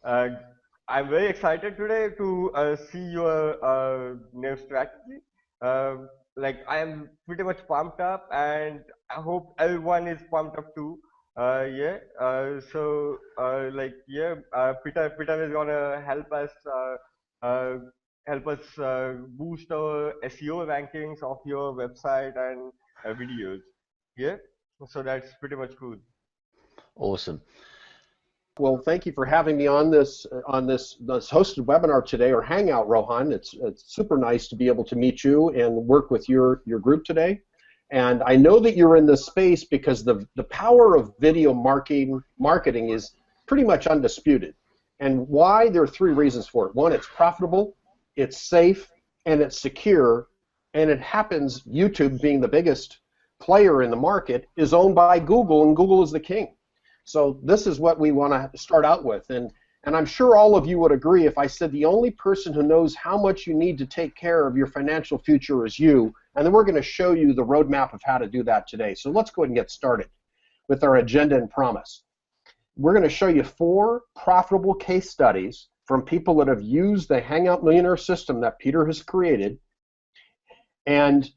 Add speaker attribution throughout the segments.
Speaker 1: Uh, I'm very excited today to see your new strategy. Like I am pretty much pumped up, and I hope everyone is pumped up too. Yeah. Peter is gonna uh, help us boost our SEO rankings of your website and videos. Yeah. So that's pretty much cool.
Speaker 2: Awesome.
Speaker 3: Well, thank you for having me on this hosted webinar today, or Hangout, Rohan. It's super nice to be able to meet you and work with your group today. And I know that you're in this space because the power of video marketing is pretty much undisputed. And why? There are three reasons for it. One, it's profitable, it's safe, and it's secure. And it happens, YouTube being the biggest player in the market, is owned by Google, and Google is the king. So this is what we want to start out with. And I'm sure all of you would agree if I said the only person who knows how much you need to take care of your financial future is you. And then we're going to show you the roadmap of how to do that today. So let's go ahead and get started with our agenda and promise. We're going to show you 4 profitable case studies from people that have used the Hangout Millionaire system that Peter has created, and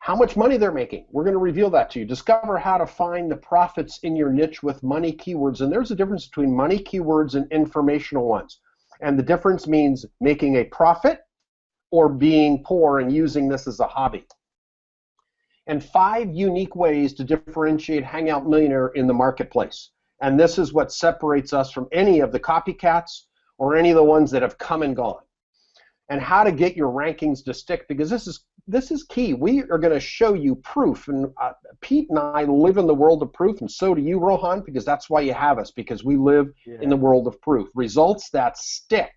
Speaker 3: how much money they're making. We're going to reveal that to you. Discover how to find the profits in your niche with money keywords. And there's a difference between money keywords and informational ones. And the difference means making a profit or being poor and using this as a hobby. And 5 unique ways to differentiate Hangout Millionaire in the marketplace. And this is what separates us from any of the copycats or any of the ones that have come and gone. And how to get your rankings to stick, because this is key. We are going to show you proof, and Pete and I live in the world of proof, and so do you, Rohan, because that's why you have us, because we live in the world of proof. Results that stick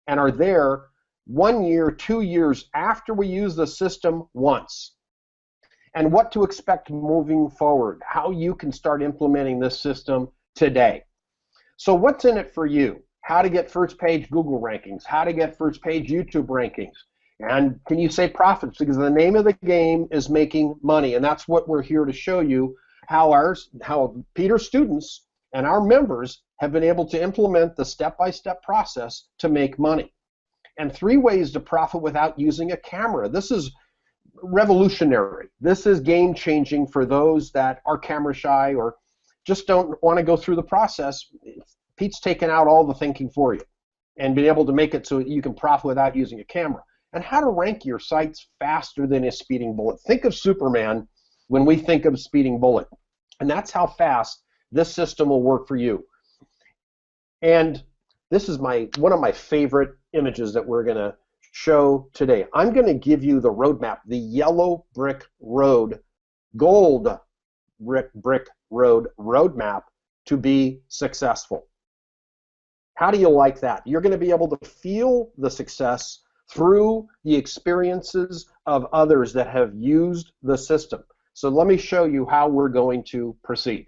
Speaker 3: and are there 1 year, 2 years after we use the system once. And what to expect moving forward, how you can start implementing this system today. So what's in it for you? How to get first page Google rankings, how to get first page YouTube rankings, and can you say profits? Because the name of the game is making money, and that's what we're here to show you, how Peter's students and our members have been able to implement the step-by-step process to make money. And 3 ways to profit without using a camera. This is revolutionary. This is game-changing for those that are camera shy or just don't want to go through the process. Pete's taken out all the thinking for you and been able to make it so you can profit without using a camera. And how to rank your sites faster than a speeding bullet. Think of Superman when we think of speeding bullet. And that's how fast this system will work for you. And this is one of my favorite images that we're going to show today. I'm going to give you the roadmap, the yellow brick road, gold brick road roadmap to be successful. How do you like that? You're going to be able to feel the success through the experiences of others that have used the system. So let me show you how we're going to proceed.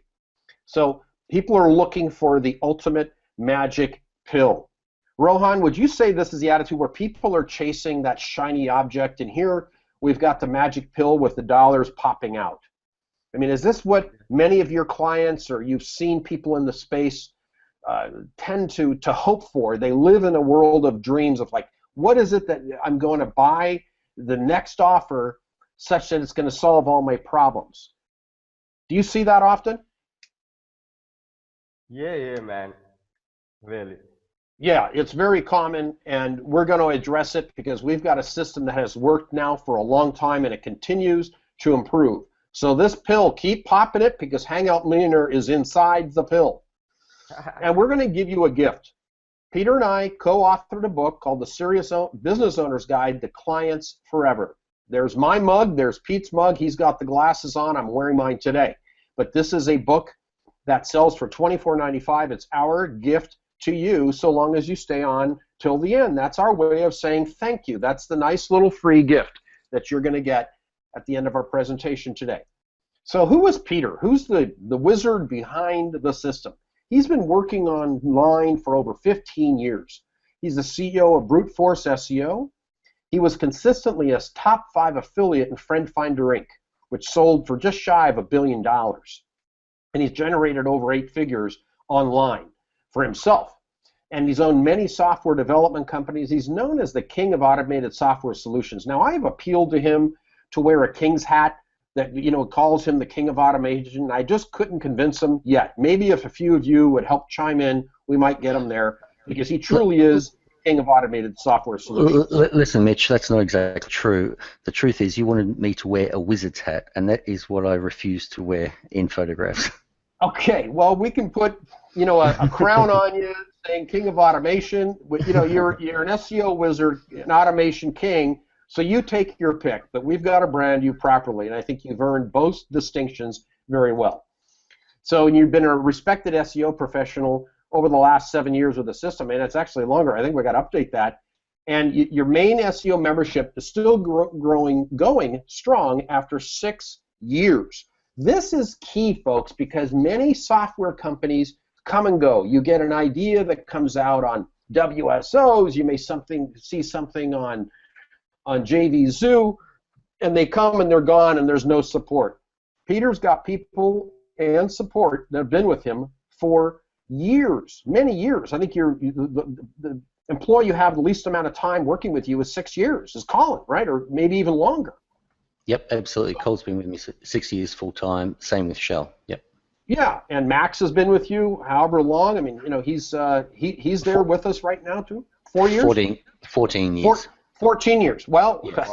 Speaker 3: So people are looking for the ultimate magic pill. Rohan, would you say this is the attitude where people are chasing that shiny object, and here we've got the magic pill with the dollars popping out? I mean, is this what many of your clients, or you've seen people in the space tend to hope for? They live in a world of dreams of like, what is it that I'm going to buy the next offer such that it's going to solve all my problems? Do you see that often?
Speaker 1: Yeah, man. Really.
Speaker 3: Yeah, it's very common, and we're going to address it because we've got a system that has worked now for a long time, and it continues to improve. So this pill, keep popping it, because Hangout Millionaire is inside the pill. And we're going to give you a gift. Peter and I co-authored a book called The Serious Business Owner's Guide to Clients Forever. There's my mug, there's Pete's mug. He's got the glasses on. I'm wearing mine today. But this is a book that sells for $24.95. It's our gift to you so long as you stay on till the end. That's our way of saying thank you. That's the nice little free gift that you're going to get at the end of our presentation today. So who is Peter? Who's the wizard behind the system? He's been working online for over 15 years. He's the CEO of Brute Force SEO. He was consistently a top 5 affiliate in Friend Finder Inc., which sold for just shy of $1 billion. And he's generated over 8 figures online for himself. and he's owned many software development companies. He's known as the king of automated software solutions. Now, I have appealed to him to wear a king's hat that, calls him the king of automation. I just couldn't convince him yet. Maybe if a few of you would help chime in, we might get him there, because he truly is king of automated software solutions.
Speaker 2: Listen, Mitch, that's not exactly true. The truth is you wanted me to wear a wizard's hat, and that is what I refuse to wear in photographs.
Speaker 3: Okay, well, we can put, a crown on you saying king of automation. You're an SEO wizard, an automation king, so you take your pick. But we've got to brand you properly, and I think you've earned both distinctions very well. So you've been a respected SEO professional over the last 7 years with the system, and it's actually longer. I think we got to update that. And your main SEO membership is still going strong after 6 years. This is key, folks, because many software companies come and go. You get an idea that comes out on WSOs. You may see something on JVZoo, and they come and they're gone, and there's no support. Peter's got people and support that have been with him for years, many years. I think the employee you have the least amount of time working with you is 6 years, is Colin, right? Or maybe even longer.
Speaker 2: Yep, absolutely. Cole's been with me 6 years full time. Same with Shell. Yep.
Speaker 3: Yeah, and Max has been with you however long. I mean, he's there with us right now too. 4 years.
Speaker 2: 14 years.
Speaker 3: 14 years. Well,
Speaker 2: Yes.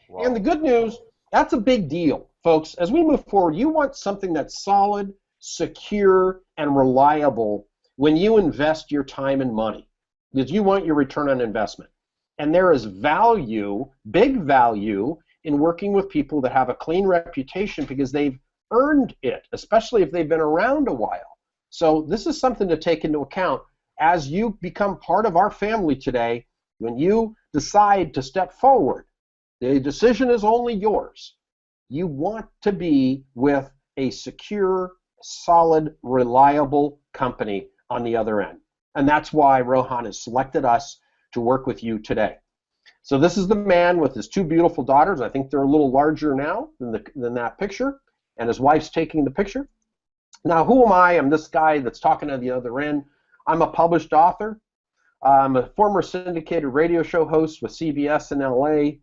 Speaker 1: Wow.
Speaker 3: And the good news, that's a big deal, folks. As we move forward, you want something that's solid, secure, and reliable when you invest your time and money, because you want your return on investment. And there is value, big value, in working with people that have a clean reputation because they've earned it, especially if they've been around a while. So this is something to take into account as you become part of our family today. When you decide to step forward, the decision is only yours. You want to be with a secure, solid, reliable company on the other end. And that's why Rohan has selected us to work with you today. So this is the man with his 2 beautiful daughters. I think they're a little larger now than that picture. And his wife's taking the picture. Now, who am I? I'm this guy that's talking at the other end. I'm a published author. I'm a former syndicated radio show host with CBS in LA.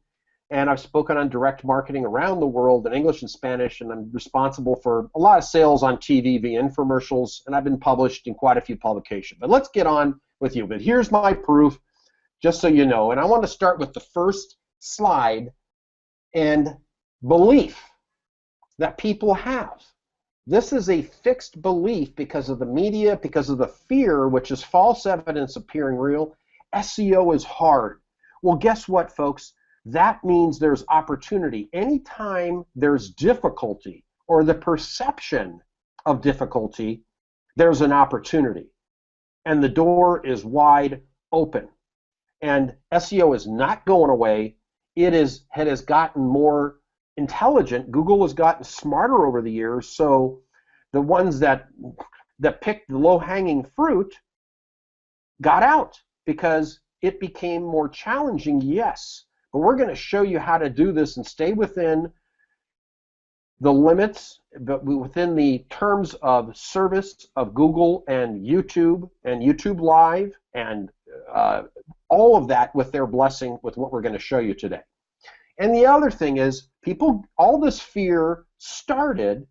Speaker 3: And I've spoken on direct marketing around the world in English and Spanish. And I'm responsible for a lot of sales on TV via infomercials. And I've been published in quite a few publications. But let's get on with you. But here's my proof, just so you know. And I want to start with the first slide and belief that people have. This is a fixed belief because of the media, because of the fear, which is false evidence appearing real. SEO is hard. Well, guess what, folks? That means there's opportunity. Anytime there's difficulty or the perception of difficulty, there's an opportunity. And the door is wide open. And SEO is not going away. It has gotten more intelligent. Google has gotten smarter over the years, so the ones that picked the low-hanging fruit got out because it became more challenging, yes. But we're going to show you how to do this and stay within the limits, but within the terms of service of Google and YouTube Live and all of that with their blessing with what we're going to show you today. And the other thing is, all this fear started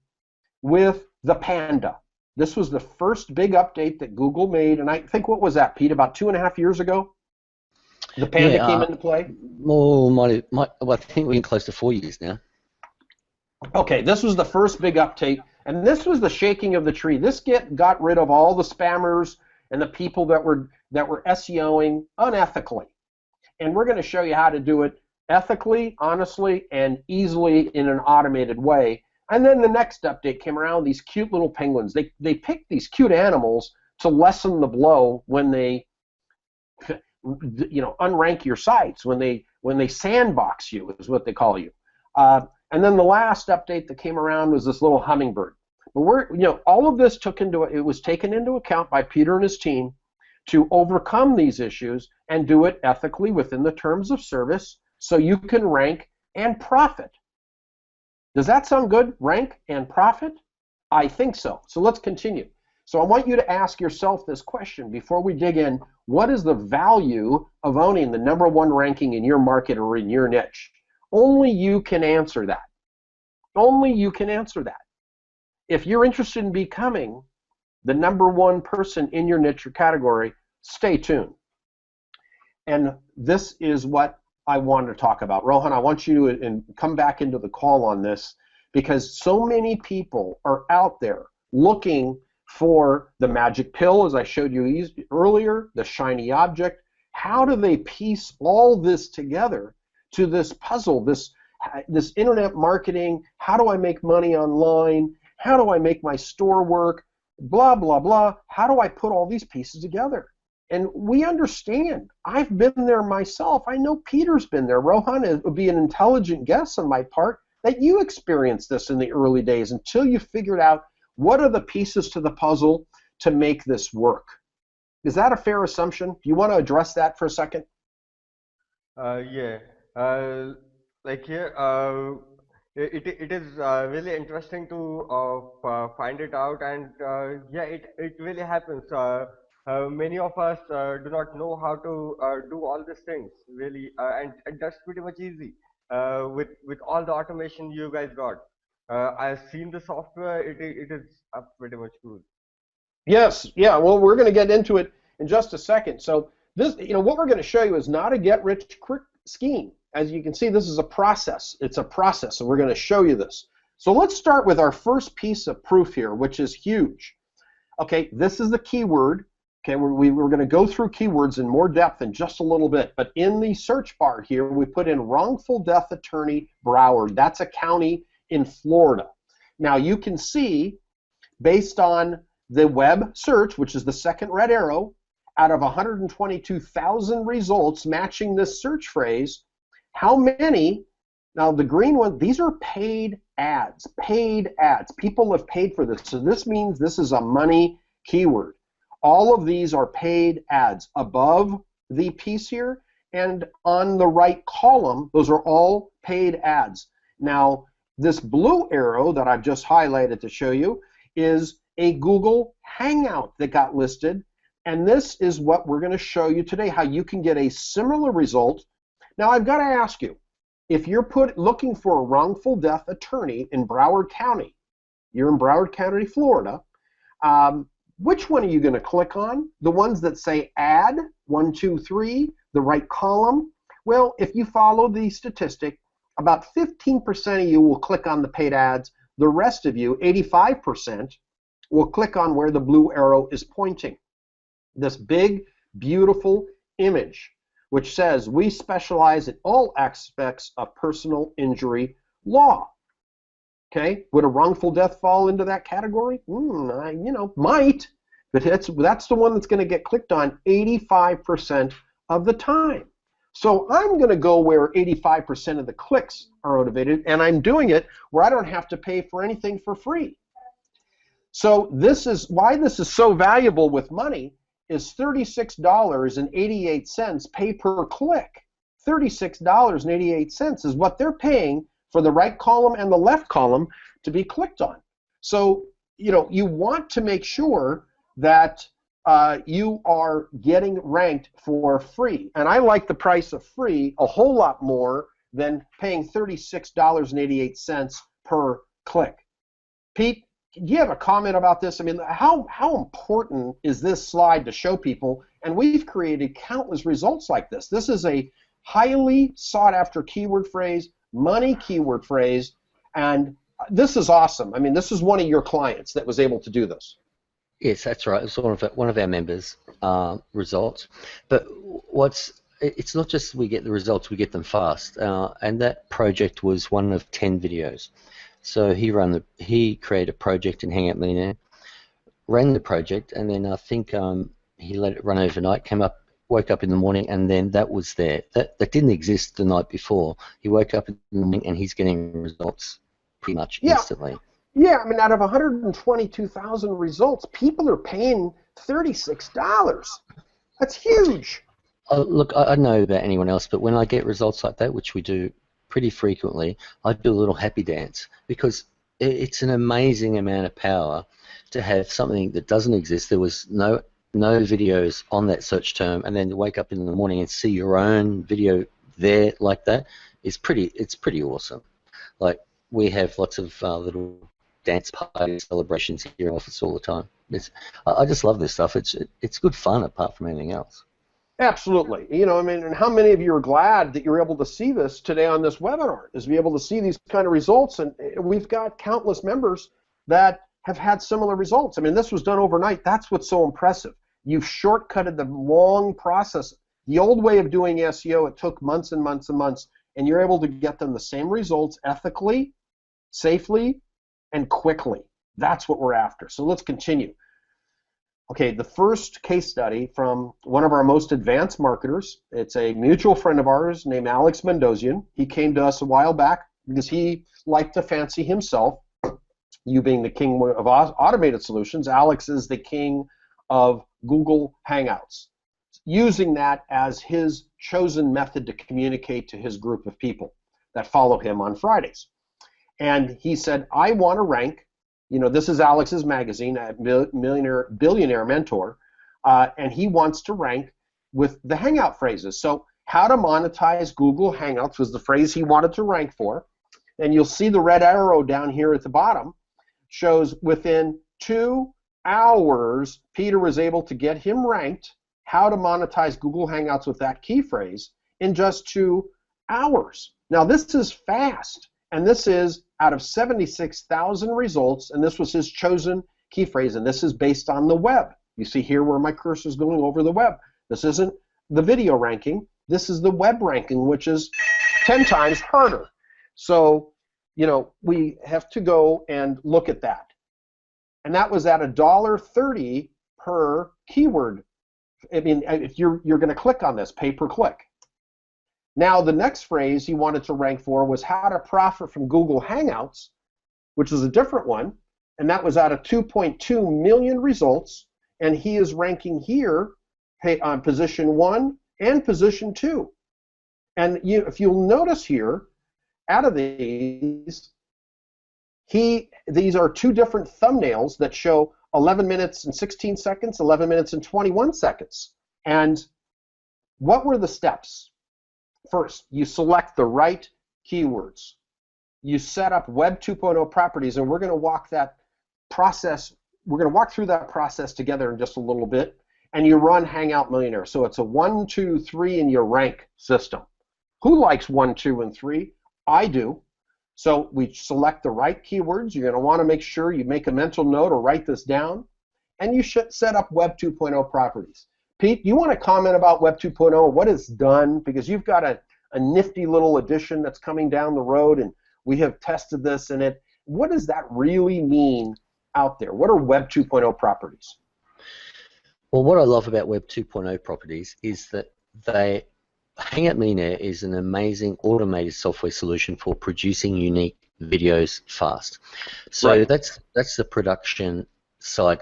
Speaker 3: with the Panda. This was the first big update that Google made, and I think, what was that, Pete, about 2.5 years ago? The Panda came into play?
Speaker 2: I think we're in close to 4 years now.
Speaker 3: Okay, this was the first big update, and this was the shaking of the tree. This got rid of all the spammers and the people that were SEOing unethically. And we're going to show you how to do it ethically, honestly, and easily in an automated way. And then the next update came around, these cute little penguins. They picked these cute animals to lessen the blow when they unrank your sites, when they sandbox you, is what they call you. And then the last update that came around was this little hummingbird. But all of this was taken into account by Peter and his team to overcome these issues and do it ethically within the terms of service so you can rank and profit. Does that sound good? Rank and profit? I think so. So let's continue. So I want you to ask yourself this question before we dig in. What is the value of owning the #1 ranking in your market or in your niche? Only you can answer that. Only you can answer that. If you're interested in becoming the #1 person in your niche or category, stay tuned. And this is what I wanted to talk about. Rohan, I want you to come back into the call on this, because so many people are out there looking for the magic pill, as I showed you earlier, the shiny object. How do they piece all this together to this puzzle, this internet marketing? How do I make money online? How do I make my store work? Blah, blah, blah. How do I put all these pieces together? And we understand. I've been there myself. I know Peter's been there. Rohan, it would be an intelligent guess on my part that you experienced this in the early days until you figured out what are the pieces to the puzzle to make this work. Is that a fair assumption? Do you want to address that for a second?
Speaker 1: Yeah. Like here, it is really interesting to find it out, and yeah, it really happens. Many of us do not know how to do all these things really, and that's pretty much easy with all the automation you guys got. I've seen the software. It is pretty much cool.
Speaker 3: Yes, yeah. Well, we're going to get into it in just a second. So this, what we're going to show you is not a get-rich-quick scheme. As you can see, this is a process. It's a process, and we're going to show you this. So let's start with our first piece of proof here, which is huge. Okay, this is the keyword. Okay, we're going to go through keywords in more depth in just a little bit. But in the search bar here, we put in wrongful death attorney Broward. That's a county in Florida. Now you can see, based on the web search, which is the second red arrow, out of 122,000 results matching this search phrase, how many, now the green one, these are paid ads. Paid ads. People have paid for this. So this means this is a money keyword. All of these are paid ads. Above the piece here and on the right column, those are all paid ads. Now, this blue arrow that I've just highlighted to show you is a Google Hangout that got listed, and this is what we're going to show you today, how you can get a similar result. Now, I've got to ask you, if you're looking for a wrongful death attorney in Broward County, you're in Broward County, Florida, which one are you going to click on? The ones that say ad, 1, 2, 3, the right column? Well, if you follow the statistic, about 15% of you will click on the paid ads. The rest of you, 85%, will click on where the blue arrow is pointing. This big, beautiful image, which says we specialize in all aspects of personal injury law. Okay, would a wrongful death fall into that category? Might, but that's the one that's going to get clicked on 85% of the time. So I'm going to go where 85% of the clicks are motivated, and I'm doing it where I don't have to pay for anything for free. So this is why this is so valuable with money, is $36.88 pay per click. $36.88 is what they're paying for the right column and the left column to be clicked on. So, you want to make sure that you are getting ranked for free. And I like the price of free a whole lot more than paying $36.88 per click. Pete, do you have a comment about this? I mean, how important is this slide to show people? And we've created countless results like this. This is a highly sought after keyword phrase, money keyword phrase, and this is awesome. I mean, this is one of your clients that was able to do this.
Speaker 2: Yes, that's right. It's one of our members' results. But it's not just we get the results, we get them fast. And that project was one of 10 videos. So he created a project in Hangout Millionaire, ran the project, and then I think he let it run overnight, woke up in the morning, and then that was there. That didn't exist the night before. He woke up in the morning and he's getting results pretty much instantly.
Speaker 3: Yeah, I mean, out of 122,000 results, people are paying $36. That's huge.
Speaker 2: Look, I don't know about anyone else, but when I get results like that, which we do pretty frequently, I do a little happy dance, because it's an amazing amount of power to have something that doesn't exist. There was no videos on that search term, and then to wake up in the morning and see your own video there like that is it's pretty awesome. Like, we have lots of little dance parties, celebrations here in office all the time. I just love this stuff. It's good fun apart from anything else.
Speaker 3: Absolutely. You know, I mean, and how many of you are glad that you're able to see this today on this webinar, is to be able to see these kind of results? And we've got countless members that have had similar results. I mean, this was done overnight. That's what's so impressive. You've shortcutted the long process. The old way of doing SEO, it took months and months and months, and you're able to get them the same results ethically, safely, and quickly. That's what we're after. So let's continue. Okay, the first case study from one of our most advanced marketers. It's a mutual friend of ours named Alex Mendozian. He came to us a while back because he liked to fancy himself. You being the king of automated solutions, Alex is the king of Google Hangouts, using that as his chosen method to communicate to his group of people that follow him on Fridays. And he said, I want to rank. You know, this is Alex's magazine, Billionaire Mentor, and he wants to rank with the Hangout phrases. So how to monetize Google Hangouts was the phrase he wanted to rank for. And you'll see the red arrow down here at the bottom shows within 2 hours, Peter was able to get him ranked, how to monetize Google Hangouts with that key phrase, in just 2 hours. Now, this is fast. And this is out of 76,000 results, and this was his chosen key phrase, and this is based on the web. You see here where my cursor is going over the web. This isn't the video ranking. This is the web ranking, which is 10 times harder. So, you know, we have to go and look at that. And that was at $1.30 per keyword. I mean, if you're going to click on this, pay per click. Now, the next phrase he wanted to rank for was how to profit from Google Hangouts, which is a different one, and that was out of 2.2 million results, and he is ranking here on position 1 and position 2. And if you'll notice here, out of these are 2 different thumbnails that show 11 minutes and 16 seconds, 11 minutes and 21 seconds. And what were the steps? First, you select the right keywords. You set up Web 2.0 properties, and we're going to walk that process. We're going to walk through that process together in just a little bit. And you run Hangout Millionaire. So it's a 1, 2, 3 in your rank system. Who likes 1, 2, and 3? I do. So we select the right keywords. You're going to want to make sure you make a mental note or write this down. And you should set up Web 2.0 properties. Pete, you want to comment about Web 2.0, what it's done? Because you've got a nifty little addition that's coming down the road, and we have tested this in it. What does that really mean out there? What are Web 2.0 properties?
Speaker 2: Well, what I love about Web 2.0 properties is that Hangout Millionaire is an amazing automated software solution for producing unique videos fast. So
Speaker 3: right.
Speaker 2: that's the production side.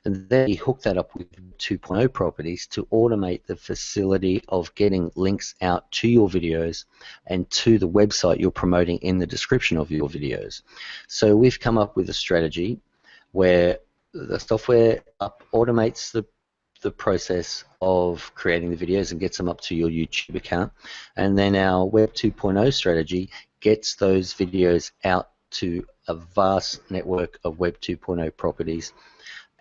Speaker 2: And then you hook that up with 2.0 properties to automate the facility of getting links out to your videos and to the website you're promoting in the description of your videos. So we've come up with a strategy where the software automates the process of creating the videos and gets them up to your YouTube account, and then our Web 2.0 strategy gets those videos out to a vast network of Web 2.0 properties.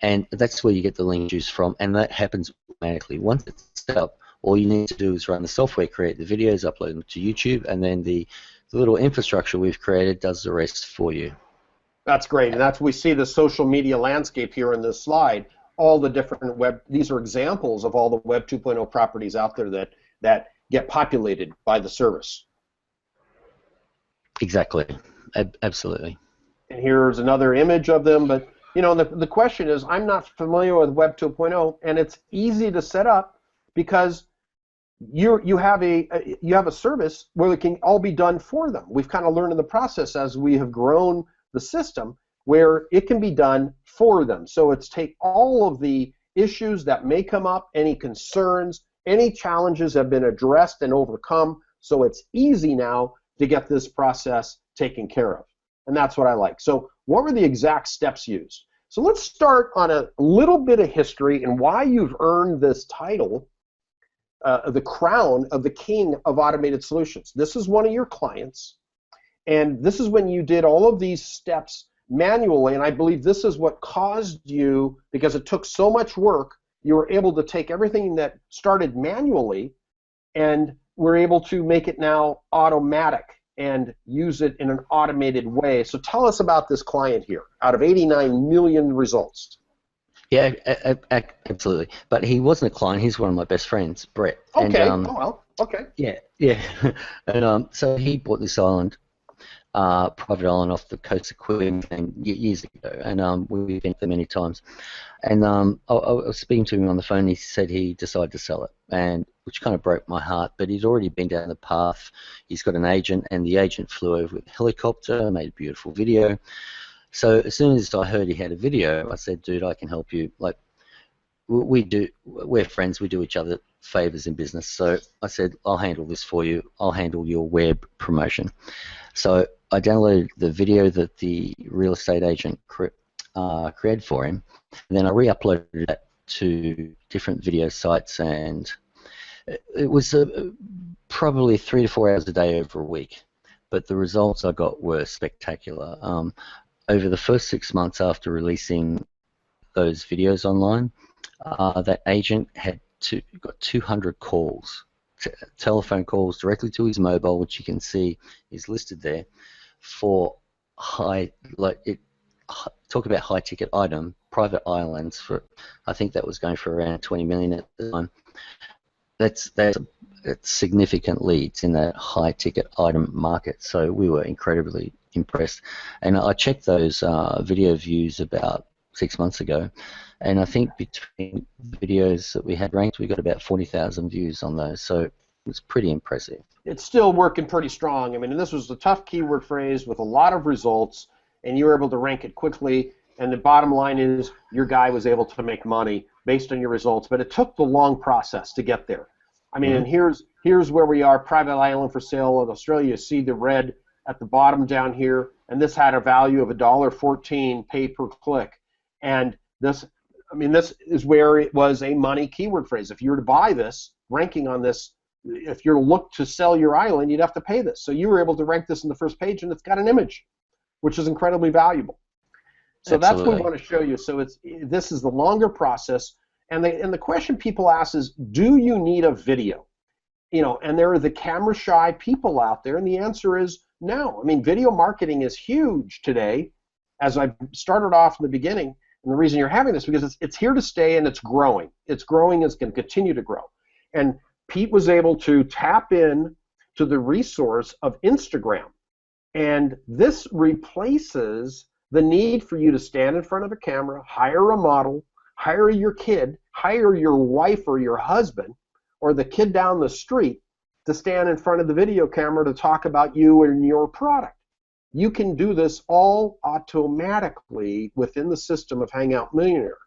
Speaker 2: And that's where you get the link juice from, and that happens automatically. Once it's set up, all you need to do is run the software, create the videos, upload them to YouTube, and then the little infrastructure we've created does the rest for you.
Speaker 3: That's great, and that's we see the social media landscape here in this slide. All the different these are examples of all the Web 2.0 properties out there that get populated by the service.
Speaker 2: Exactly, absolutely.
Speaker 3: And here's another image of them, but you know, the question is, I'm not familiar with Web 2.0, and it's easy to set up because you have a service where it can all be done for them. We've kind of learned in the process as we have grown the system where it can be done for them. So it's take all of the issues that may come up, any concerns, any challenges have been addressed and overcome. So it's easy now to get this process taken care of. and that's what I like. So what were the exact steps used? So let's start on a little bit of history and why you've earned this title, the crown of the king of automated solutions. This is one of your clients, and this is when you did all of these steps manually, and I believe this is what caused you, because it took so much work, you were able to take everything that started manually and we're able to make it now automatic and use it in an automated way. So tell us about this client here, out of 89 million results.
Speaker 2: Yeah, absolutely. But he wasn't a client. He's one of my best friends, Brett.
Speaker 3: Okay.
Speaker 2: And,
Speaker 3: oh, well, okay.
Speaker 2: Yeah. And so he bought this island, private island off the coast of Queensland years ago, and we've been there many times. And I was speaking to him on the phone. He said he decided to sell it, and which kind of broke my heart. But he'd already been down the path. He's got an agent, and the agent flew over with a helicopter, made a beautiful video. So as soon as I heard he had a video, I said, "Dude, I can help you. Like, we're friends. We do each other favors in business." So I said, "I'll handle this for you. I'll handle your web promotion." So I downloaded the video that the real estate agent created for him, and then I re-uploaded it to different video sites, and it was probably 3 to 4 hours a day over a week. But the results I got were spectacular. Over the first 6 months after releasing those videos online, that agent got 200 calls, telephone calls directly to his mobile, which you can see is listed there, for talk about high ticket item, private islands. For I think that was going for around 20 million at the time. That's significant leads in that high ticket item market. So we were incredibly impressed, and I checked those video views about 6 months ago, and I think between the videos that we had ranked, we got about 40,000 views on those. So it was pretty impressive.
Speaker 3: It's still working pretty strong. I mean, this was a tough keyword phrase with a lot of results, and you were able to rank it quickly. And the bottom line is your guy was able to make money based on your results, but it took the long process to get there. I mean, and here's where we are, private island for sale in Australia. You see the red at the bottom down here, and this had a value of $1.14 pay per click. And this is where it was a money keyword phrase. If you were to buy this, ranking on this, if you're look to sell your island, you'd have to pay this. So you were able to rank this in the first page, and it's got an image, which is incredibly valuable. So
Speaker 2: Absolutely.
Speaker 3: That's what we want to show you. So this is the longer process. And the question people ask is, do you need a video? And there are the camera shy people out there, and the answer is no. I mean, video marketing is huge today, as I started off in the beginning, and the reason you're having this because it's here to stay, and it's growing. It's growing, it's going to continue to grow. And Pete was able to tap in to the resource of Instagram, and this replaces the need for you to stand in front of a camera, hire a model, hire your kid, hire your wife or your husband, or the kid down the street to stand in front of the video camera to talk about you and your product. You can do this all automatically within the system of Hangout Millionaire.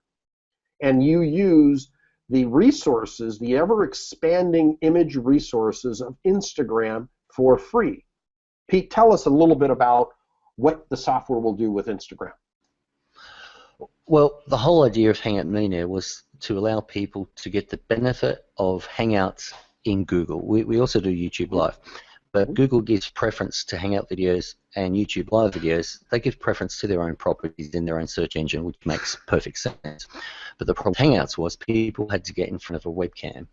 Speaker 3: And you use the resources, the ever-expanding image resources of Instagram for free. Pete, tell us a little bit about what the software will do with Instagram.
Speaker 2: Well, the whole idea of Hangout Millionaire was to allow people to get the benefit of Hangouts in Google. We also do YouTube Live, but Google gives preference to Hangout videos and YouTube Live videos. They give preference to their own properties in their own search engine, which makes perfect sense. But the problem with Hangouts was people had to get in front of a webcam.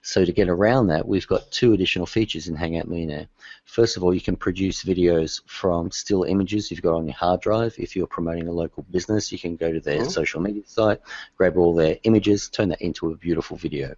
Speaker 2: So to get around that, we've got 2 additional features in Hangout Millionaire. First of all, you can produce videos from still images you've got on your hard drive. If you're promoting a local business, you can go to their social media site, grab all their images, turn that into a beautiful video.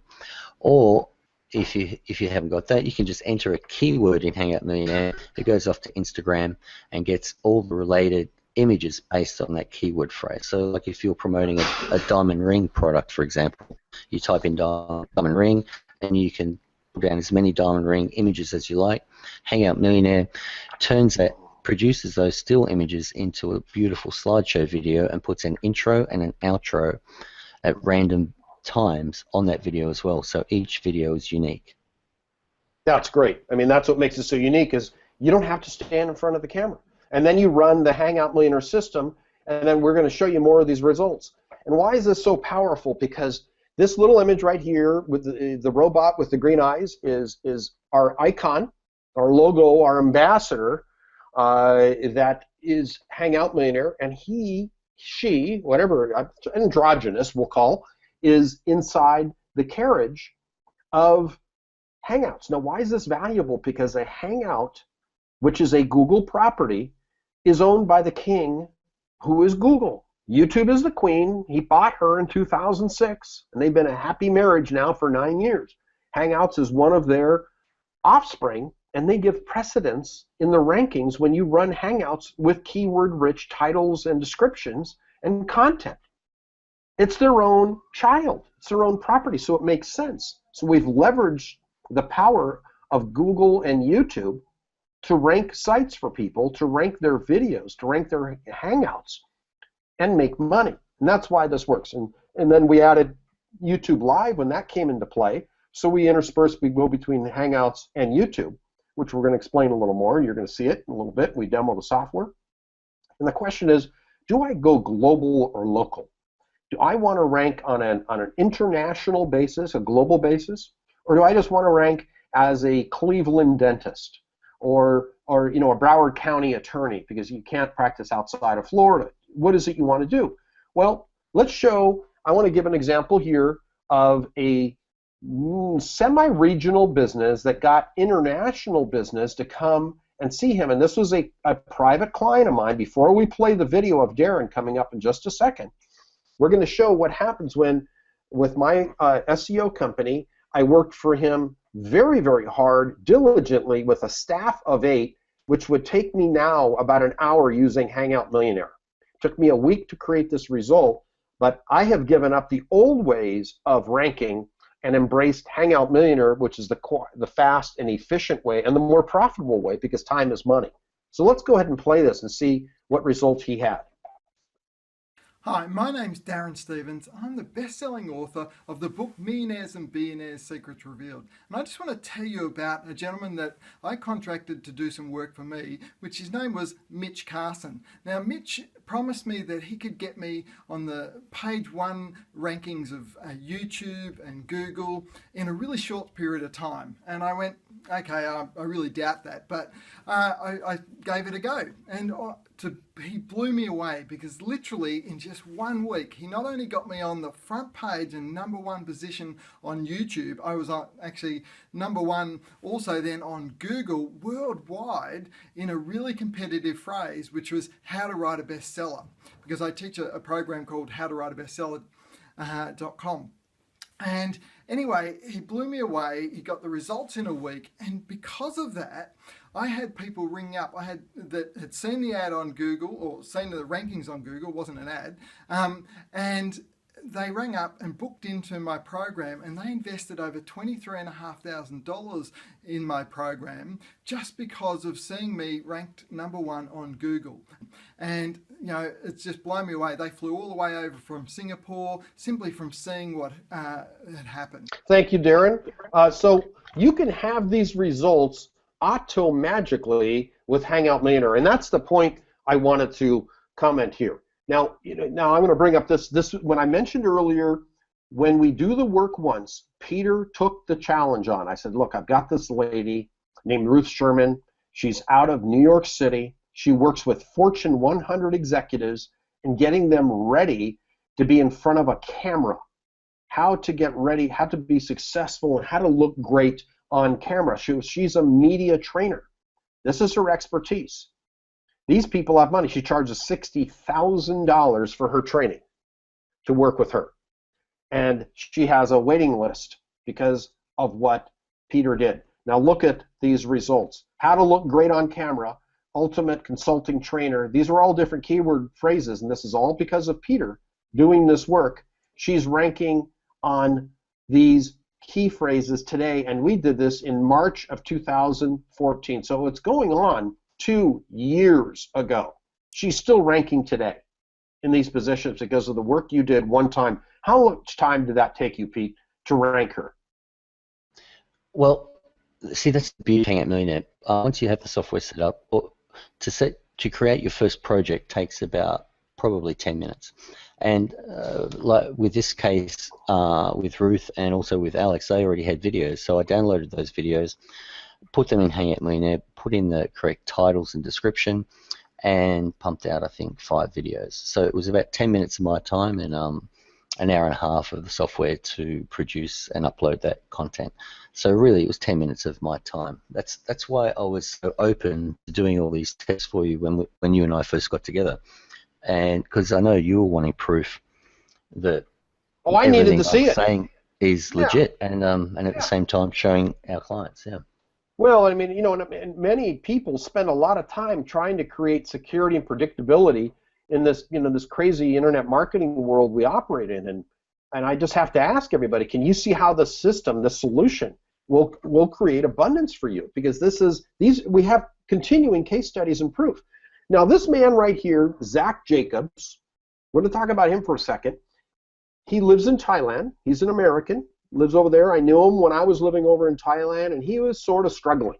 Speaker 2: Or if you haven't got that, you can just enter a keyword in Hangout Millionaire. It goes off to Instagram and gets all the related images based on that keyword phrase. So like if you're promoting a diamond ring product, for example, you type in diamond ring and you can put down as many diamond ring images as you like. Hangout Millionaire produces those still images into a beautiful slideshow video and puts an intro and an outro at random times on that video as well. So each video is unique.
Speaker 3: That's great. I mean, that's what makes it so unique is you don't have to stand in front of the camera. And then you run the Hangout Millionaire system, and then we're going to show you more of these results. And why is this so powerful? Because this little image right here with the robot with the green eyes is our icon, our logo, our ambassador, that is Hangout Millionaire, and he, she, whatever, androgynous we'll call, is inside the carriage of Hangouts. Now, why is this valuable? Because a Hangout, which is a Google property, is owned by the king, who is Google. YouTube is the queen. He bought her in 2006, and they've been a happy marriage now for 9 years. Hangouts is one of their offspring, and they give precedence in the rankings when you run Hangouts with keyword-rich titles and descriptions and content. It's their own child. It's their own property, so it makes sense. So we've leveraged the power of Google and YouTube to rank sites for people, to rank their videos, to rank their Hangouts, and make money. And that's why this works. And then we added YouTube Live when that came into play. So we go between the Hangouts and YouTube, which we're going to explain a little more. You're going to see it in a little bit. We demo the software. And the question is, do I go global or local? Do I want to rank on an international basis, a global basis, or do I just want to rank as a Cleveland dentist or a Broward County attorney because you can't practice outside of Florida? What is it you want to do? Well, let's show. I want to give an example here of a semi-regional business that got international business to come and see him. And this was a private client of mine. Before we play the video of Darren coming up in just a second, we're going to show what happens when, with my SEO company, I worked for him very, very hard, diligently, with a staff of 8, which would take me now about an hour using Hangout Millionaire. It took me a week to create this result, but I have given up the old ways of ranking and embraced Hangout Millionaire, which is the fast and efficient way and the more profitable way, because time is money. So let's go ahead and play this and see what results he had.
Speaker 4: Hi, my name's Darren Stevens. I'm the best-selling author of the book Millionaires and Billionaires Secrets Revealed. And I just want to tell you about a gentleman that I contracted to do some work for me, which his name was Mitch Carson. Now, Mitch promised me that he could get me on the page 1 rankings of YouTube and Google in a really short period of time. And I went, okay, I really doubt that, but I gave it a go. And he blew me away, because literally in just 1 week, he not only got me on the front page and #1 position on YouTube, I was actually #1 also then on Google worldwide in a really competitive phrase, which was how to write a bestseller, because I teach a program called howtowriteabestseller.com. And anyway, he blew me away. He got the results in a week, and because of that, I had people ring up. That had seen the ad on Google, or seen the rankings on Google. It wasn't an ad, and they rang up and booked into my program, and they invested over $23,500 in my program just because of seeing me ranked #1 on Google. And it's just blown me away. They flew all the way over from Singapore simply from seeing what had happened.
Speaker 3: Thank you, Darren. So you can have these results auto-magically with Hangout Millionaire, and that's the point I wanted to comment here. Now, now I'm going to bring up this when I mentioned earlier, when we do the work once, Peter took the challenge on. I said, look, I've got this lady named Ruth Sherman. She's out of New York City. She works with Fortune 100 executives and getting them ready to be in front of a camera, how to get ready, how to be successful, and how to look great on camera. She's a media trainer. This is her expertise. These people have money. She charges $60,000 for her training to work with her. And she has a waiting list because of what Peter did. Now look at these results. How to look great on camera, ultimate consulting trainer. These are all different keyword phrases, and this is all because of Peter doing this work. She's ranking on these key phrases today, and we did this in March of 2014. So it's going on 2 years ago. She's still ranking today in these positions because of the work you did one time. How much time did that take you, Pete, to rank her?
Speaker 2: Well, see, that's the beauty of Hangout Millionaire. Once you have the software set up, or to to create your first project takes about probably 10 minutes. And like with this case, with Ruth and also with Alex, they already had videos. So I downloaded those videos, put them in Hangout Millionaire, put in the correct titles and description, and pumped out, I think, 5 videos. So it was about 10 minutes of my time and an hour and a half of the software to produce and upload that content. So really, it was 10 minutes of my time. That's why I was so open to doing all these tests for you when you and I first got together, and because I know you were wanting proof that
Speaker 3: I needed
Speaker 2: everything
Speaker 3: to see
Speaker 2: I'm
Speaker 3: it.
Speaker 2: saying is
Speaker 3: Yeah.
Speaker 2: legit, and at the same time showing our clients. Yeah.
Speaker 3: Well, I mean, and many people spend a lot of time trying to create security and predictability in this, this crazy internet marketing world we operate in, and I just have to ask everybody, can you see how the system, the solution, will create abundance for you? Because we have continuing case studies and proof. Now, this man right here, Zach Jacobs, we're going to talk about him for a second. He lives in Thailand. He's an American. Lives over there. I knew him when I was living over in Thailand, and he was sort of struggling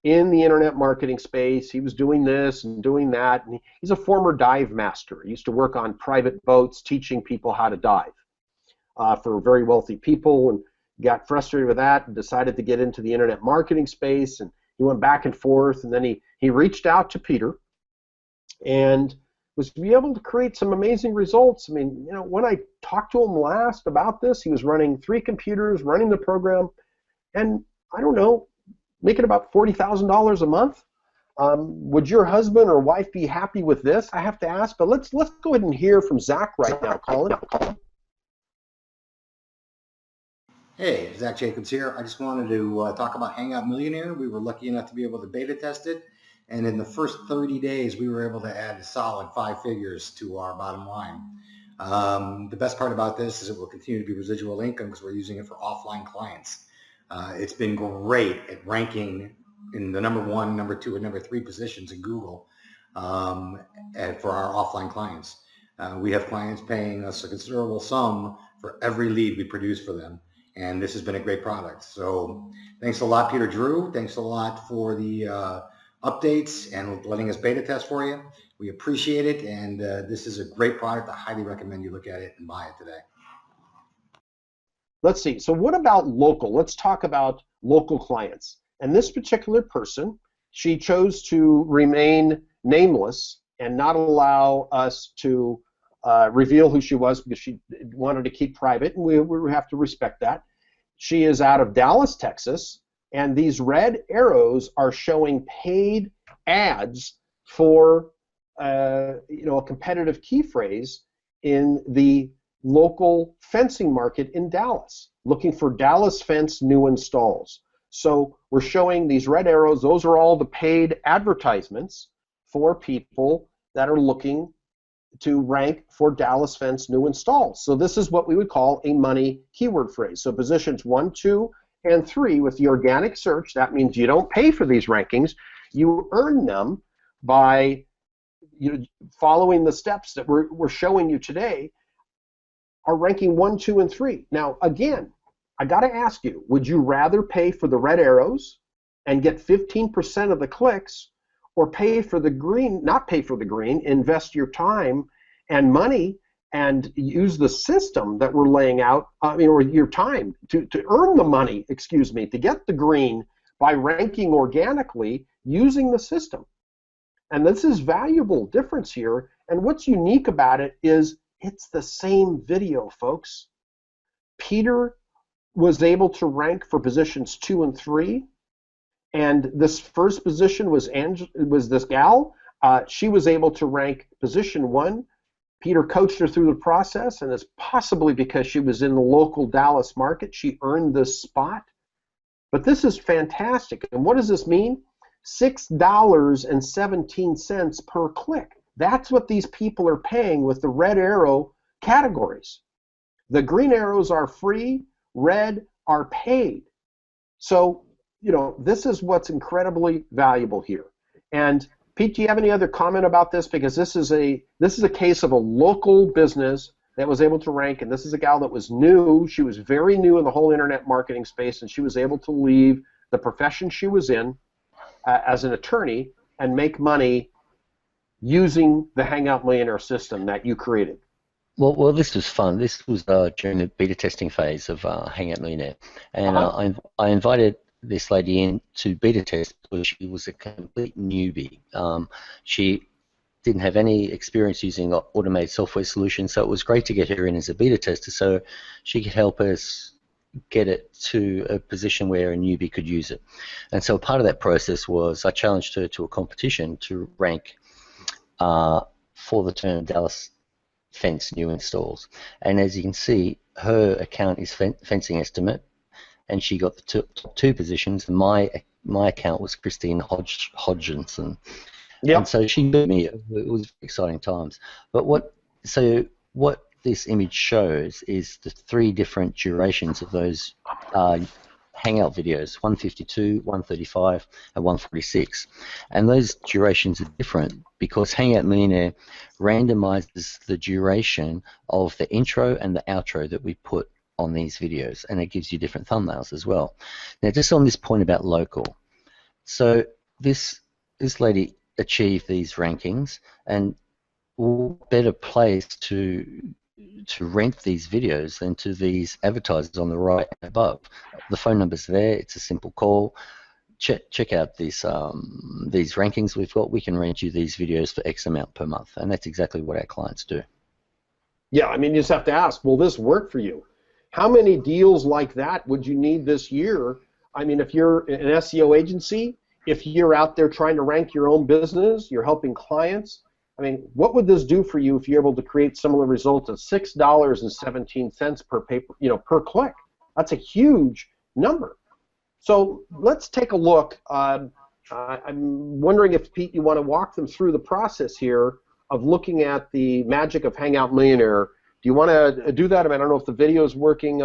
Speaker 3: in the internet marketing space. He was doing this and doing that, and he's a former dive master. He used to work on private boats teaching people how to dive for very wealthy people, and got frustrated with that and decided to get into the internet marketing space, and he went back and forth, and then he reached out to Peter and was to be able to create some amazing results. I mean, when I talked to him last about this, he was running 3 computers, running the program, and I don't know, making about $40,000 a month. Would your husband or wife be happy with this? I have to ask, but let's go ahead and hear from Zach right now. Colin.
Speaker 5: Hey, Zach Jacobs here. I just wanted to talk about Hangout Millionaire. We were lucky enough to be able to beta test it, and in the first 30 days, we were able to add a solid 5 figures to our bottom line. The best part about this is it will continue to be residual income because we're using it for offline clients. It's been great at ranking in the number 1, number 2, and number 3 positions in Google and for our offline clients. We have clients paying us a considerable sum for every lead we produce for them, and this has been a great product. So thanks a lot, Peter Drew. Thanks a lot for the updates and letting us beta test for you. We appreciate it, and this is a great product. I highly recommend you look at it and buy it today.
Speaker 3: Let's see. So what about local? Let's talk about local clients. And this particular person, she chose to remain nameless and not allow us to reveal who she was because she wanted to keep private, and we have to respect that. She is out of Dallas, Texas, and these red arrows are showing paid ads for a competitive key phrase in the local fencing market in Dallas, looking for Dallas fence new installs. So we're showing these red arrows. Those are all the paid advertisements for people that are looking to rank for Dallas fence new installs. So this is what we would call a money keyword phrase. So positions 1, 2, and 3 with the organic search, that means you don't pay for these rankings. You earn them by following the steps that we're showing you today, are ranking 1, 2, and 3. Now, again, I got to ask you, would you rather pay for the red arrows and get 15% of the clicks, or pay for the green, not pay for the green, invest your time and money and use the system that we're laying out, or your time to earn the money, to get the green by ranking organically using the system? And this is valuable difference here, and what's unique about it is it's the same video, folks. Peter was able to rank for positions 2 and 3, and this first position was this gal. She was able to rank position 1. Peter coached her through the process, and it's possibly because she was in the local Dallas market, she earned this spot. But this is fantastic. And what does this mean? $6.17 per click. That's what these people are paying with the red arrow categories. The green arrows are free, red are paid. So, this is what's incredibly valuable here. And Pete, do you have any other comment about this? Because this is a case of a local business that was able to rank, and this is a gal that was new. She was very new in the whole internet marketing space, and she was able to leave the profession she was in as an attorney and make money using the Hangout Millionaire system that you created?
Speaker 2: Well, this was fun. This was during the beta testing phase of Hangout Millionaire, and I invited this lady in to beta test because she was a complete newbie. She didn't have any experience using automated software solutions, so it was great to get her in as a beta tester so she could help us get it to a position where a newbie could use it. And so part of that process was I challenged her to a competition to rank for the term Dallas fence new installs. And as you can see, her account is fencing estimate, and she got the top two positions. And my account was Christine Hodgkinson. Yep. And so she beat me. It was exciting times. But what this image shows is the three different durations of those Hangout videos: 152, 135, and 146. And those durations are different because Hangout Millionaire randomizes the duration of the intro and the outro that we put on these videos, and it gives you different thumbnails as well. Now, just on this point about local, so this lady achieved these rankings, and what better place to rent these videos than to these advertisers on the right above. The phone number's there. It's a simple call. Check out these rankings we've got. We can rent you these videos for X amount per month, and that's exactly what our clients do.
Speaker 3: Yeah, I mean, you just have to ask, will this work for you? How many deals like that would you need this year? I mean, if you're an SEO agency, if you're out there trying to rank your own business, you're helping clients, I mean, what would this do for you if you're able to create similar results at $6.17 per per click? That's a huge number. So let's take a look. I'm wondering if, Pete, you want to walk them through the process here of looking at the magic of Hangout Millionaire. Do you want to do that? I mean, I don't know if the video is working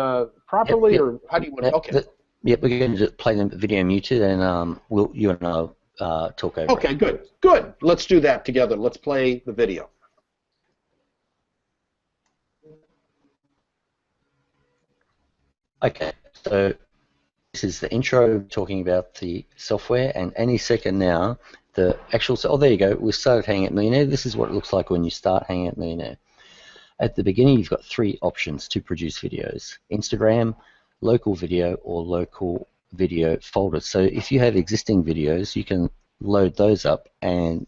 Speaker 3: properly, or how do you want to? Okay.
Speaker 2: Yep, we're going to play the video muted, and you and I'll talk over.
Speaker 3: Okay, good. Good. Let's do that together. Let's play the video.
Speaker 2: Okay, so this is the intro talking about the software, and any second now, the actual, oh, there you go, we started Hangout Millionaire. This is what it looks like when you start Hangout Millionaire. At the beginning, you've got three options to produce videos: Instagram, local video, or local video folders. So if you have existing videos, you can load those up, and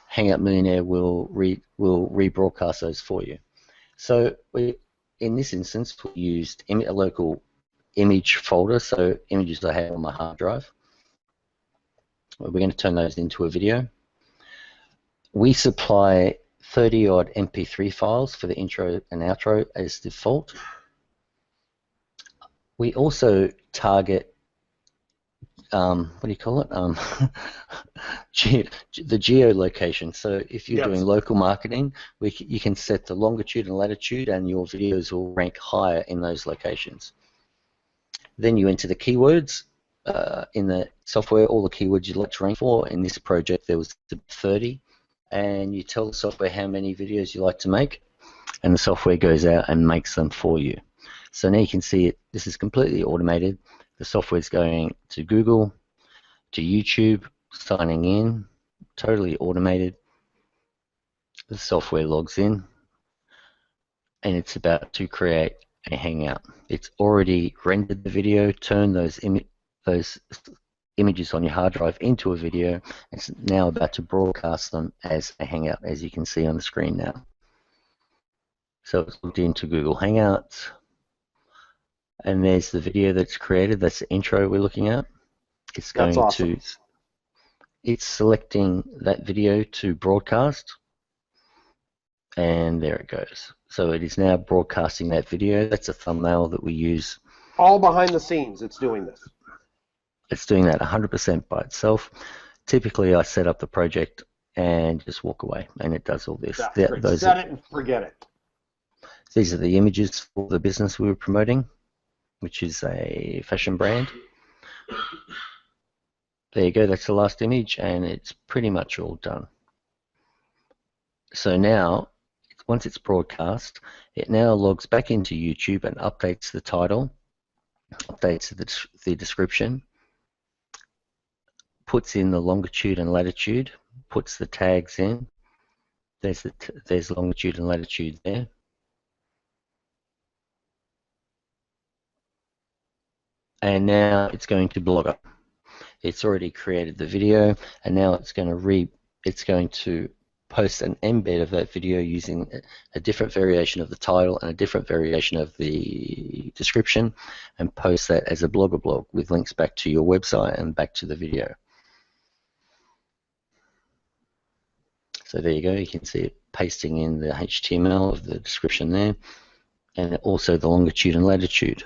Speaker 2: Hangout Millionaire will rebroadcast those for you. So in this instance, we used a local image folder, so images I have on my hard drive. We're going to turn those into a video. We supply 30-odd MP3 files for the intro and outro as default. We also target, what do you call it? The geolocation. So if you're doing local marketing, you can set the longitude and latitude, and your videos will rank higher in those locations. Then you enter the keywords in the software, all the keywords you'd like to rank for. In this project, there was 30, and you tell the software how many videos you like to make, and the software goes out and makes them for you. So now you can see it. This is completely automated. The software is going to Google, to YouTube, signing in, totally automated. The software logs in, and it's about to create a Hangout. It's already rendered the video, turned those images on your hard drive into a video. It's now about to broadcast them as a Hangout, as you can see on the screen now. So it's logged into Google Hangouts, and there's the video that's created. That's the intro we're looking at. It's going to, it's selecting that video to broadcast, and there it goes. So it is now broadcasting that video. That's a thumbnail that we use.
Speaker 3: All behind the scenes, it's doing this.
Speaker 2: It's doing that 100% by itself. Typically, I set up the project and just walk away, and it does all this.
Speaker 3: Set it and forget it.
Speaker 2: These are the images for the business we were promoting, which is a fashion brand. There you go, that's the last image, and it's pretty much all done. So now, once it's broadcast, it now logs back into YouTube and updates the title, updates the description, puts in the longitude and latitude, puts the tags in, there's longitude and latitude there. And now it's going to Blogger. It's already created the video, and now it's going to post an embed of that video using a different variation of the title and a different variation of the description, and post that as a Blogger blog with links back to your website and back to the video. So there you go. You can see it pasting in the HTML of the description there, and also the longitude and latitude.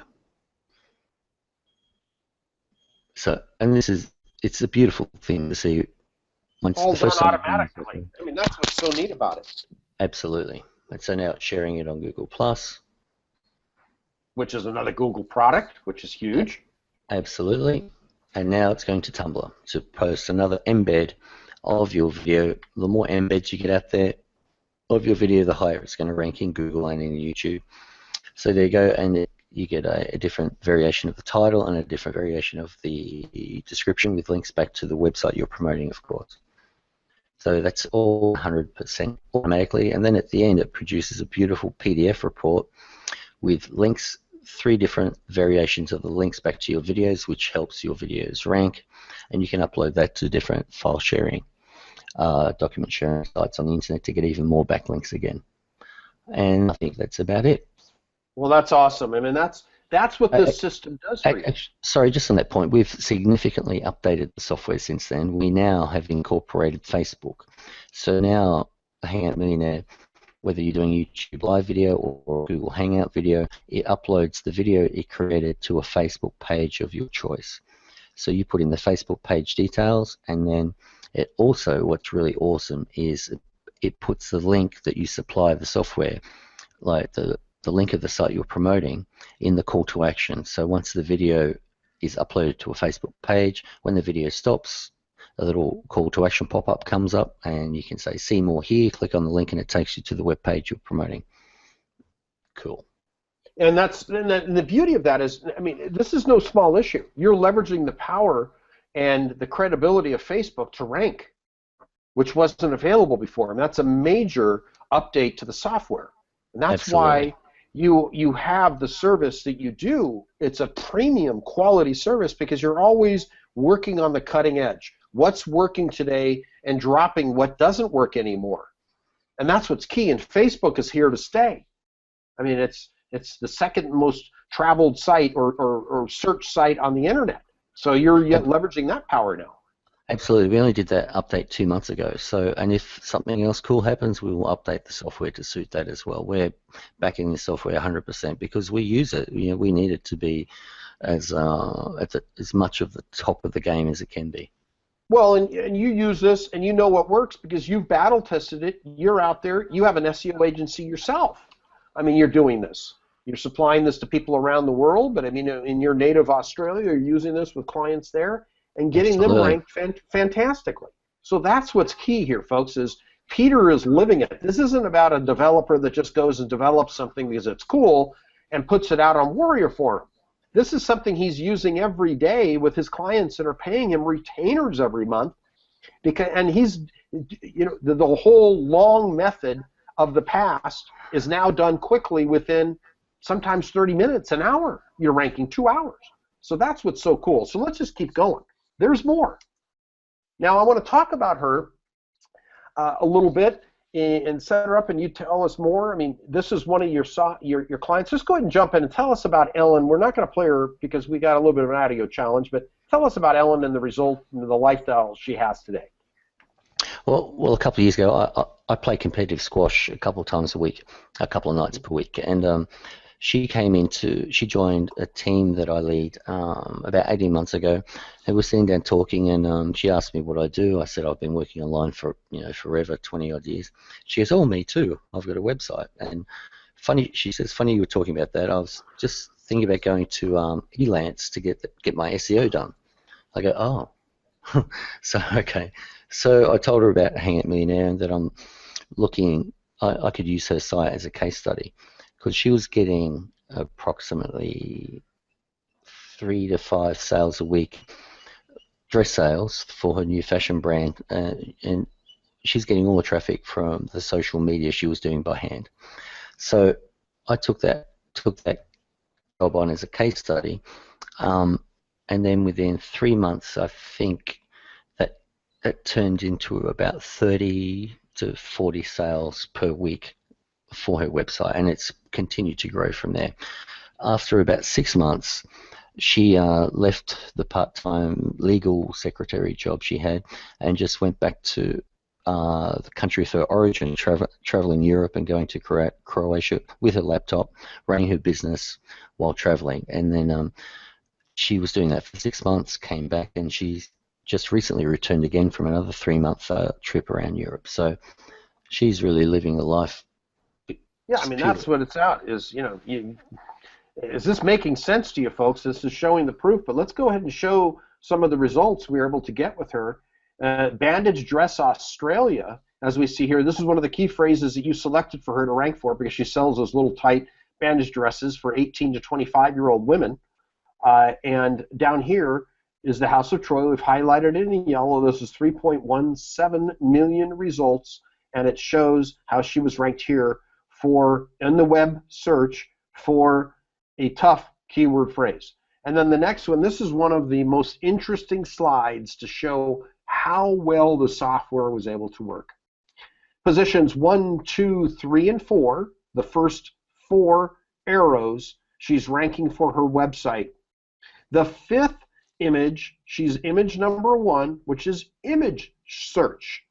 Speaker 2: So, and it's a beautiful thing to see. Once
Speaker 3: All
Speaker 2: the first
Speaker 3: done
Speaker 2: time
Speaker 3: automatically. I mean, that's what's so neat about it.
Speaker 2: Absolutely. And so now it's sharing it on Google Plus.
Speaker 3: Which is another Google product, which is huge.
Speaker 2: Absolutely. And now it's going to Tumblr to post another embed of your video. The more embeds you get out there of your video, the higher it's going to rank in Google and in YouTube. So there you go, and you get a different variation of the title and a different variation of the description with links back to the website you're promoting, of course. So that's all 100% automatically, and then at the end it produces a beautiful PDF report with links, 3 different variations of the links back to your videos, which helps your videos rank, and you can upload that to different file sharing, document sharing sites on the internet to get even more backlinks again. And I think that's about it.
Speaker 3: Well, that's awesome. I mean, that's what this system does for you.
Speaker 2: Sorry, just on that point, we've significantly updated the software since then. We now have incorporated Facebook. So now, Hangout Millionaire, whether you're doing YouTube live video or Google Hangout video, it uploads the video it created to a Facebook page of your choice. So you put in the Facebook page details, and then it also, what's really awesome is it puts the link that you supply the software, like the link of the site you're promoting, in the call to action. So once the video is uploaded to a Facebook page, when the video stops, a little call to action pop-up comes up, and you can say see more here, click on the link, and it takes you to the web page you're promoting. Cool.
Speaker 3: And the beauty of that is, I mean, this is no small issue. You're leveraging the power and the credibility of Facebook to rank, which wasn't available before. And that's a major update to the software. And that's
Speaker 2: Absolutely.
Speaker 3: why you have the service that you do. It's a premium quality service because you're always working on the cutting edge. What's working today and dropping what doesn't work anymore. And that's what's key. And Facebook is here to stay. I mean, it's the second most traveled site or search site on the internet. So you're leveraging that power now.
Speaker 2: Absolutely. We only did that update 2 months ago. So, and if something else cool happens, we will update the software to suit that as well. We're backing the software 100% because we use it. You know, we need it to be as much of the top of the game as it can be.
Speaker 3: Well, and you use this, and you know what works because you've battle tested it. You're out there. You have an SEO agency yourself. I mean, you're doing this. You're supplying this to people around the world, but I mean, in your native Australia, you're using this with clients there and getting
Speaker 2: Absolutely.
Speaker 3: them ranked fantastically. So that's what's key here, folks, is Peter is living it. This isn't about a developer that just goes and develops something because it's cool and puts it out on Warrior Forum. This is something he's using every day with his clients that are paying him retainers every month, and he's, you know, the whole long method of the past is now done quickly within sometimes 30 minutes, an hour. You're ranking 2 hours. So that's what's so cool. So let's just keep going. There's more. Now I want to talk about her a little bit and set her up, and you tell us more. I mean, this is one of your clients. Just go ahead and jump in and tell us about Ellen. We're not going to play her because we got a little bit of an audio challenge, but tell us about Ellen and the result and the lifestyle she has today.
Speaker 2: Well, a couple of years ago, I play competitive squash a couple of times a week, a couple of nights per week, and she joined a team that I lead about 18 months ago, and we're sitting down talking, and she asked me what I do. I said I've been working online for forever, 20 odd years. She goes, oh, me too. I've got a website. And she says, funny you were talking about that. I was just thinking about going to Elance to get my SEO done. I go, oh, so okay. So I told her about Hangout Millionaire and that I'm looking. I could use her site as a case study, because she was getting approximately 3 to 5 sales a week, dress sales for her new fashion brand, and she's getting all the traffic from the social media she was doing by hand. So I took that job on as a case study, and then within 3 months, I think that turned into about 30 to 40 sales per week for her website, and it's continued to grow from there. After about 6 months, she left the part-time legal secretary job she had and just went back to the country of her origin, traveling Europe and going to Croatia with her laptop, running her business while traveling. And then she was doing that for 6 months, came back, and she's just recently returned again from another 3-month trip around Europe. So she's really living the life.
Speaker 3: Yeah, I mean, that's what it's out, is, you know, is this making sense to you folks? This is showing the proof, but let's go ahead and show some of the results we were able to get with her. Bandage Dress Australia, as we see here, this is one of the key phrases that you selected for her to rank for, because she sells those little tight bandage dresses for 18 to 25-year-old women. And down here is the House of Troy. We've highlighted it in yellow. This is 3.17 million results, and it shows how she was ranked here for, in the web search, for a tough keyword phrase. And then the next one, this is one of the most interesting slides to show how well the software was able to work. Positions 1, 2, 3, and 4, the first 4 arrows, she's ranking for her website. The 5th image, she's image number 1, which is image search.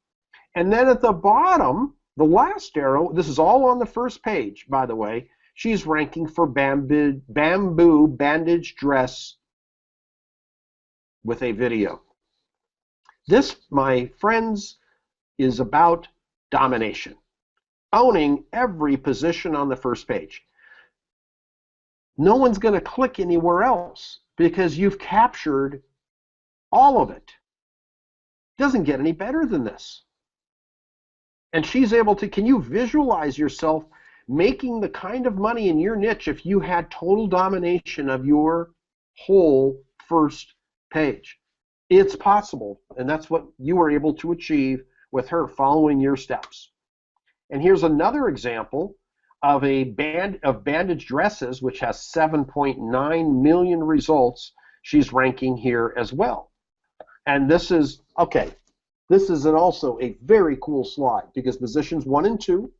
Speaker 3: And then at the bottom, the last arrow, this is all on the first page, by the way, she's ranking for bamboo bandage dress with a video. This, my friends, is about domination, owning every position on the first page. No one's going to click anywhere else because you've captured all of it. It doesn't get any better than this. And she's able to, can you visualize yourself making the kind of money in your niche if you had total domination of your whole first page? It's possible, and that's what you were able to achieve with her following your steps. And here's another example of a band of bandage dresses, which has 7.9 million results. She's ranking here as well. And this is, okay, this is also a very cool slide, because positions 1 and 2,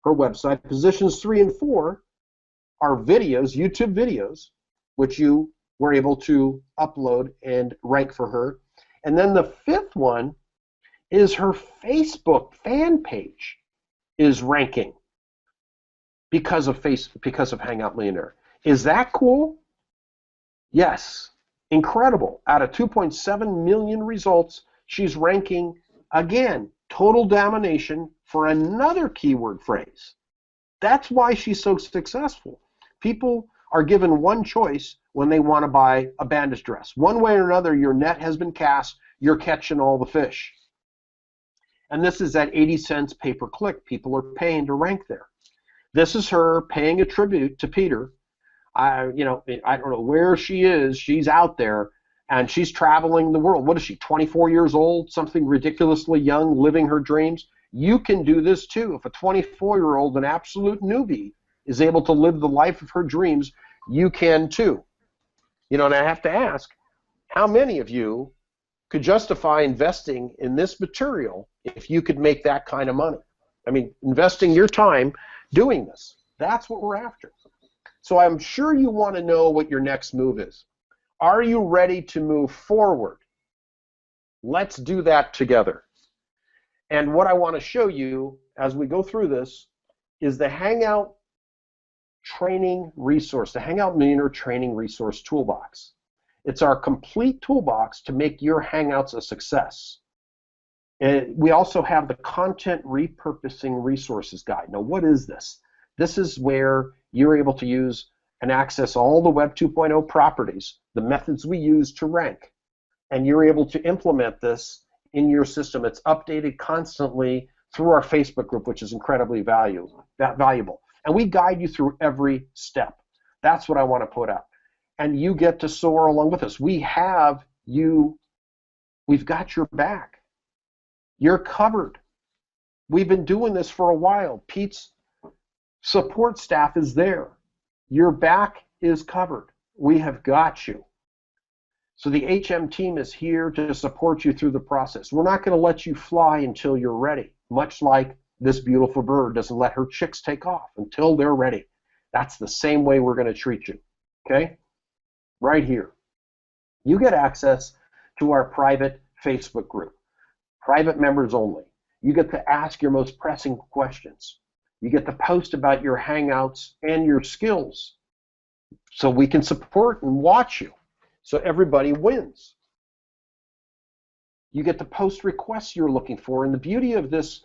Speaker 3: her website, positions 3 and 4 are videos, YouTube videos, which you were able to upload and rank for her. And then the 5th one is her Facebook fan page is ranking because of Hangout Millionaire. Is that cool? Yes. Incredible. Out of 2.7 million results, she's ranking, again, total domination for another keyword phrase. That's why she's so successful. People are given one choice when they want to buy a bandage dress. One way or another, your net has been cast, you're catching all the fish. And this is at 80 cents pay per click. People are paying to rank there. This is her paying a tribute to Peter. I don't know where she is. She's out there, and she's traveling the world. What is she, 24 years old, something ridiculously young, living her dreams? You can do this too. If a 24-year-old, an absolute newbie, is able to live the life of her dreams, you can too. You know, and I have to ask, how many of you could justify investing in this material if you could make that kind of money? I mean, investing your time doing this. That's what we're after. So I'm sure you want to know what your next move is. Are you ready to move forward? Let's do that together. And what I want to show you as we go through this is the Hangout training resource, the Hangout Millionaire Training Resource Toolbox. It's our complete toolbox to make your Hangouts a success. And we also have the Content Repurposing Resources Guide. Now, what is this? This is where you're able to use and access all the Web 2.0 properties, the methods we use to rank, and you're able to implement this in your system. It's updated constantly through our Facebook group, which is incredibly valuable. And we guide you through every step. That's what I want to put out. And you get to soar along with us. We have you, we've got your back. You're covered. We've been doing this for a while. Pete's support staff is there. Your back is covered. We have got you. So the HM team is here to support you through the process. We're not going to let you fly until you're ready, much like this beautiful bird doesn't let her chicks take off until they're ready. That's the same way we're going to treat you, okay? Right here. You get access to our private Facebook group, private members only. You get to ask your most pressing questions. You get to post about your hangouts and your skills so we can support and watch you. So everybody wins. You get to post requests you're looking for. And the beauty of this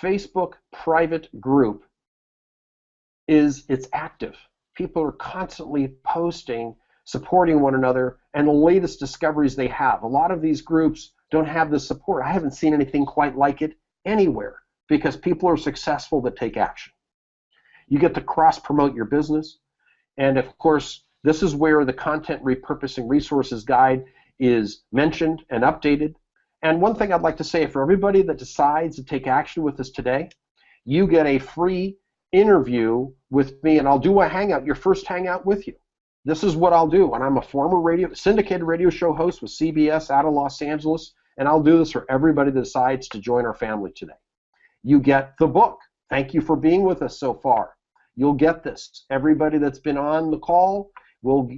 Speaker 3: Facebook private group is it's active. People are constantly posting, supporting one another, and the latest discoveries they have. A lot of these groups don't have the support. I haven't seen anything quite like it anywhere because people are successful that take action. You get to cross-promote your business. And of course, this is where the Content Repurposing Resources Guide is mentioned and updated. And one thing I'd like to say, for everybody that decides to take action with us today, you get a free interview with me, and I'll do a hangout, your first hangout with you. This is what I'll do. And I'm a former syndicated radio show host with CBS out of Los Angeles, and I'll do this for everybody that decides to join our family today. You get the book. Thank you for being with us so far. You'll get this. Everybody that's been on the call will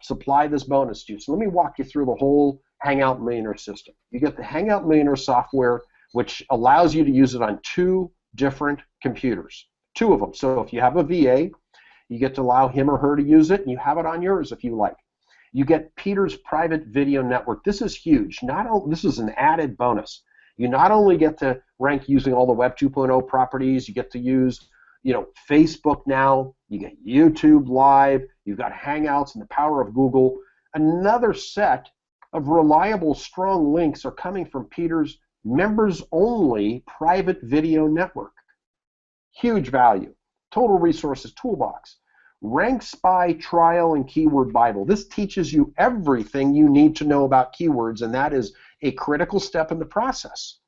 Speaker 3: supply this bonus to you. So let me walk you through the whole Hangout Millionaire system. You get the Hangout Millionaire software, which allows you to use it on 2 different computers, 2 of them. So if you have a VA, you get to allow him or her to use it, and you have it on yours if you like. You get Peter's private video network. This is huge. This is an added bonus. You not only get to rank using all the Web 2.0 properties, you get to use Facebook now, you get YouTube Live, you've got Hangouts and the power of Google. Another set of reliable, strong links are coming from Peter's members-only private video network. Huge value. Total Resources Toolbox. Rank Spy Trial and Keyword Bible. This teaches you everything you need to know about keywords, and that is a critical step in the process.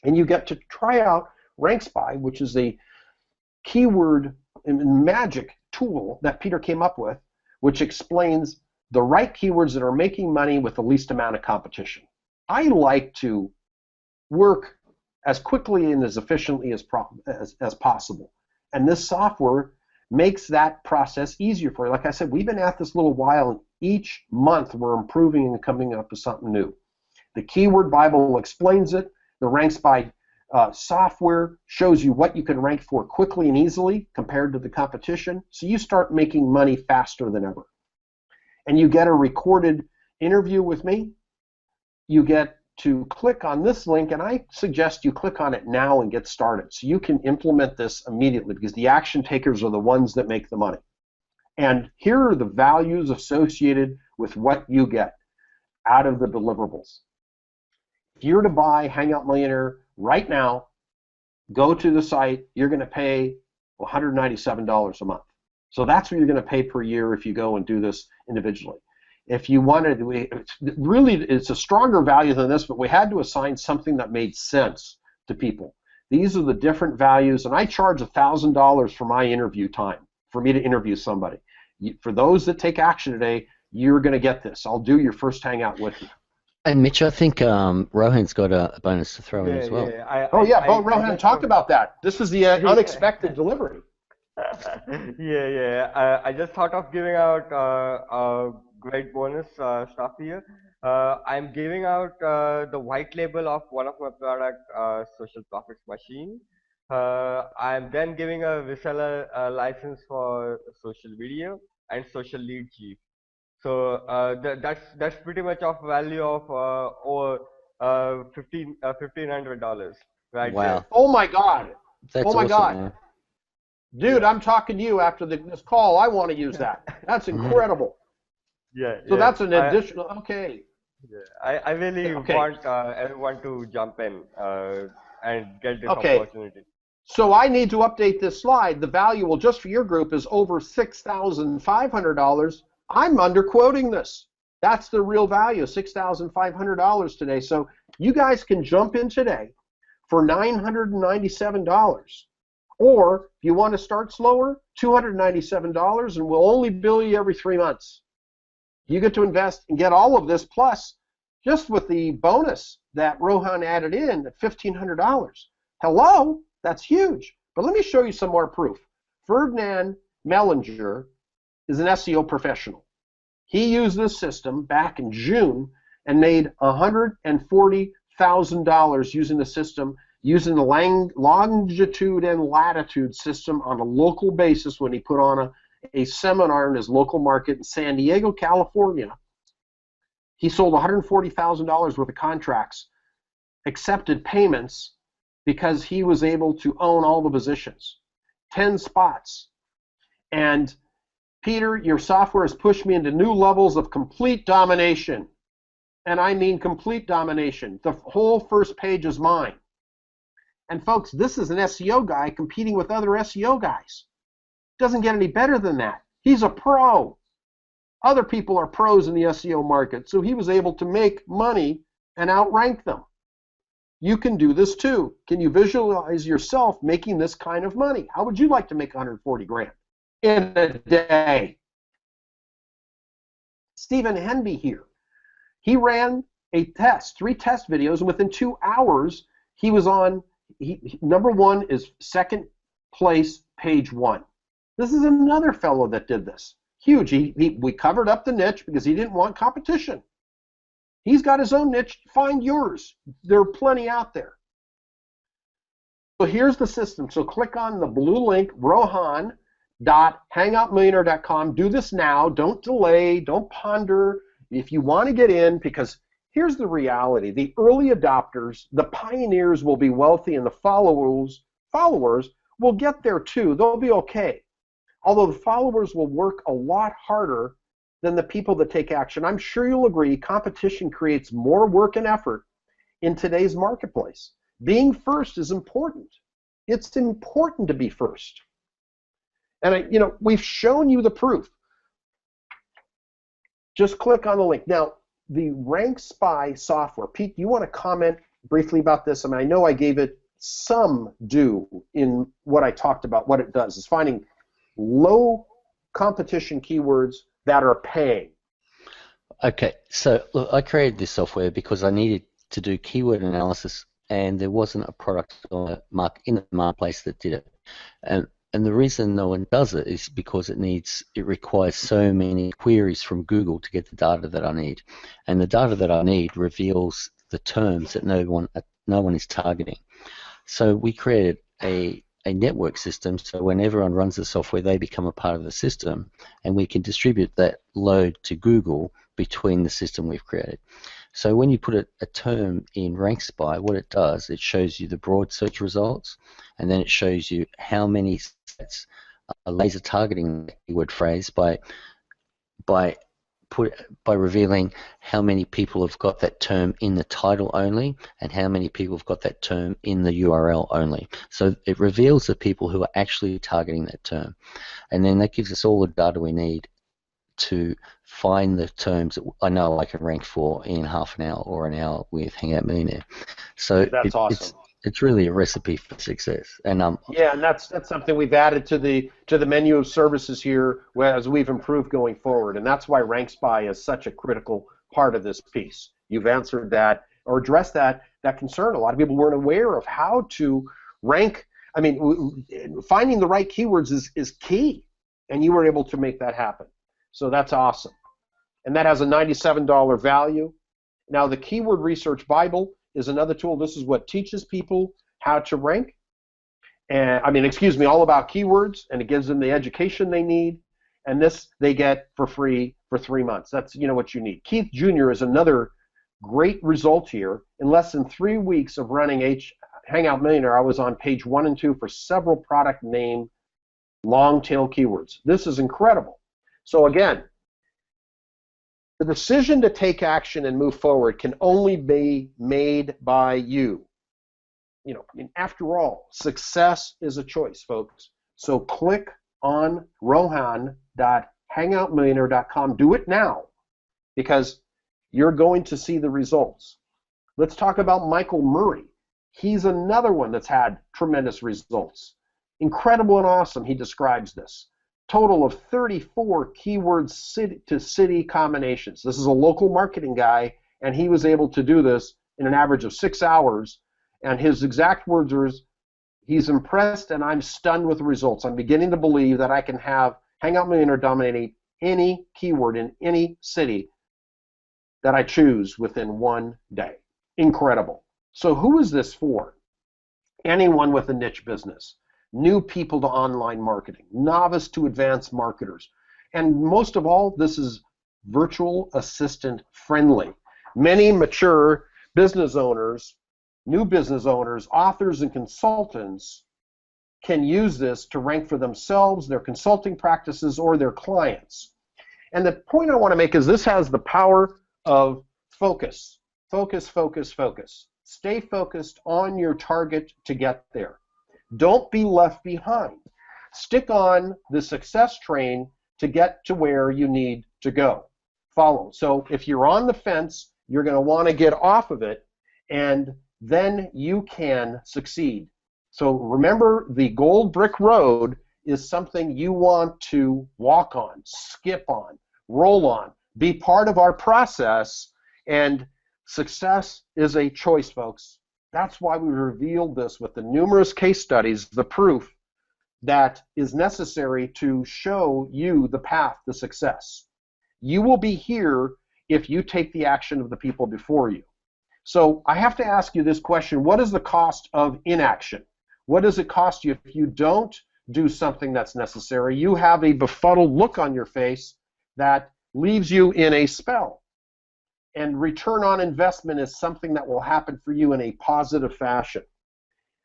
Speaker 3: And you get to try out Rank Spy, which is a keyword magic tool that Peter came up with, which explains the right keywords that are making money with the least amount of competition. I like to work as quickly and as efficiently as possible, and this software makes that process easier for you. Like I said, we've been at this a little while, and each month we're improving and coming up with something new. The Keyword Bible explains it. The Rank Spy software shows you what you can rank for quickly and easily compared to the competition, so you start making money faster than ever. And you get a recorded interview with me. You get to click on this link, and I suggest you click on it now and get started so you can implement this immediately, because the action takers are the ones that make the money. And here are the values associated with what you get out of the deliverables. If you're to buy Hangout Millionaire right now, go to the site, you're going to pay $197 a month. So that's what you're going to pay per year if you go and do this individually. If you wanted, really, it's a stronger value than this, but we had to assign something that made sense to people. These are the different values, and I charge $1,000 for my interview time, for me to interview somebody. For those that take action today, you're going to get this. I'll do your first hangout with you.
Speaker 2: And Mitch, I think Rohan's got a bonus to throw in as well.
Speaker 3: Rohan, talk about that. This is the unexpected delivery.
Speaker 1: I just thought of giving out a great bonus stuff here. I'm giving out the white label of one of my product, Social Profits Machine. I'm then giving a reseller license for social video and social lead chief. So that's pretty much of value of over $1,500, right?
Speaker 2: Wow.
Speaker 1: There.
Speaker 3: Oh my God!
Speaker 2: That's
Speaker 3: oh my
Speaker 2: awesome,
Speaker 3: God!
Speaker 2: man.
Speaker 3: Dude, I'm talking to you after this call. I want to use that. That's incredible. So that's an additional. Okay.
Speaker 1: Yeah, I really want everyone to jump in and get this opportunity.
Speaker 3: So I need to update this slide. The value, well, just for your group, is over $6,500. I'm underquoting this. That's the real value, $6,500 today. So you guys can jump in today for $997. Or if you want to start slower, $297, and we'll only bill you every 3 months. You get to invest and get all of this, plus just with the bonus that Rohan added in at $1,500. Hello? That's huge. But let me show you some more proof. Ferdinand Mellinger is an SEO professional. He used this system back in June and made $140,000 using the system, using the longitude and latitude system on a local basis when he put on a seminar in his local market in San Diego, California. He sold $140,000 worth of contracts, accepted payments, because he was able to own all the positions, 10 spots. And Peter, your software has pushed me into new levels of complete domination. And I mean complete domination. The whole first page is mine. And folks, this is an SEO guy competing with other SEO guys. Doesn't get any better than that. He's a pro. Other people are pros in the SEO market, so he was able to make money and outrank them. You can do this too. Can you visualize yourself making this kind of money? How would you like to make 140 grand in a day? Stephen Henby here. He ran a test, 3 test videos, and within 2 hours, he was on, number 1 is second place, page 1. This is another fellow that did this. Huge. We covered up the niche because he didn't want competition. He's got his own niche. Find yours. There are plenty out there. So here's the system. So click on the blue link, rohan.hangoutmillionaire.com. Do this now. Don't delay. Don't ponder. If you want to get in, because here's the reality. The early adopters, the pioneers will be wealthy, and the followers will get there too. They'll be okay. Although the followers will work a lot harder than the people that take action. I'm sure you'll agree, competition creates more work and effort in today's marketplace. Being first is important. It's important to be first. And we've shown you the proof. Just click on the link. Now, the Rank Spy software. Pete, you want to comment briefly about this? I mean, I know I gave it some due in what I talked about. What it does is finding low competition keywords that are paying.
Speaker 2: Okay, so look, I created this software because I needed to do keyword analysis, and there wasn't a product in the marketplace that did it. And the reason no one does it is because it requires so many queries from Google to get the data that I need, and the data that I need reveals the terms that no one is targeting. So we created a network system, so when everyone runs the software, they become a part of the system, and we can distribute that load to Google between the system we've created. So when you put a term in RankSpy, what it does, it shows you the broad search results, and then it shows you how many sets are laser targeting the keyword phrase by revealing how many people have got that term in the title only and how many people have got that term in the URL only. So it reveals the people who are actually targeting that term. And then that gives us all the data we need to find the terms that I know I can rank for in half an hour or an hour with Hangout Millionaire. So
Speaker 3: that's awesome.
Speaker 2: It's really a recipe for success. And
Speaker 3: yeah, and that's something we've added to the menu of services here as we've improved going forward, and that's why RankSpy is such a critical part of this piece. You've answered that or addressed that concern. A lot of people weren't aware of how to rank. I mean, finding the right keywords is key, and you were able to make that happen. So that's awesome. And that has a $97 value. Now, the Keyword Research Bible is another tool. This is what teaches people how to rank. And all about keywords, and it gives them the education they need. And this they get for free for 3 months. That's what you need. Keith Jr. is another great result here. In less than 3 weeks of running Hangout Millionaire, I was on page 1 and 2 for several product name long tail keywords. This is incredible. So again, the decision to take action and move forward can only be made by you. After all, success is a choice, folks. So click on rohan.hangoutmillionaire.com. Do it now, because you're going to see the results. Let's talk about Michael Murray. He's another one that's had tremendous results. Incredible and awesome, he describes this. Total of 34 keyword city-to-city combinations. This is a local marketing guy, and he was able to do this in an average of 6 hours. And his exact words are, he's impressed and I'm stunned with the results. I'm beginning to believe that I can have Hangout Millionaire dominate any keyword in any city that I choose within 1 day. Incredible. So who is this for? Anyone with a niche business, new people to online marketing, novice to advanced marketers, and most of all, this is virtual assistant friendly. Many mature business owners, new business owners, authors, and consultants can use this to rank for themselves, their consulting practices, or their clients. And the point I want to make is this has the power of focus. Focus, focus, focus. Stay focused on your target to get there. Don't be left behind. Stick on the success train to get to where you need to go. Follow. So if you're on the fence, you're going to want to get off of it, and then you can succeed. So remember, the gold brick road is something you want to walk on, skip on, roll on, be part of our process, and success is a choice, folks. That's why we revealed this with the numerous case studies, the proof that is necessary to show you the path to success. You will be here if you take the action of the people before you. So I have to ask you this question: what is the cost of inaction? What does it cost you if you don't do something that's necessary? You have a befuddled look on your face that leaves you in a spell. And return on investment is something that will happen for you in a positive fashion.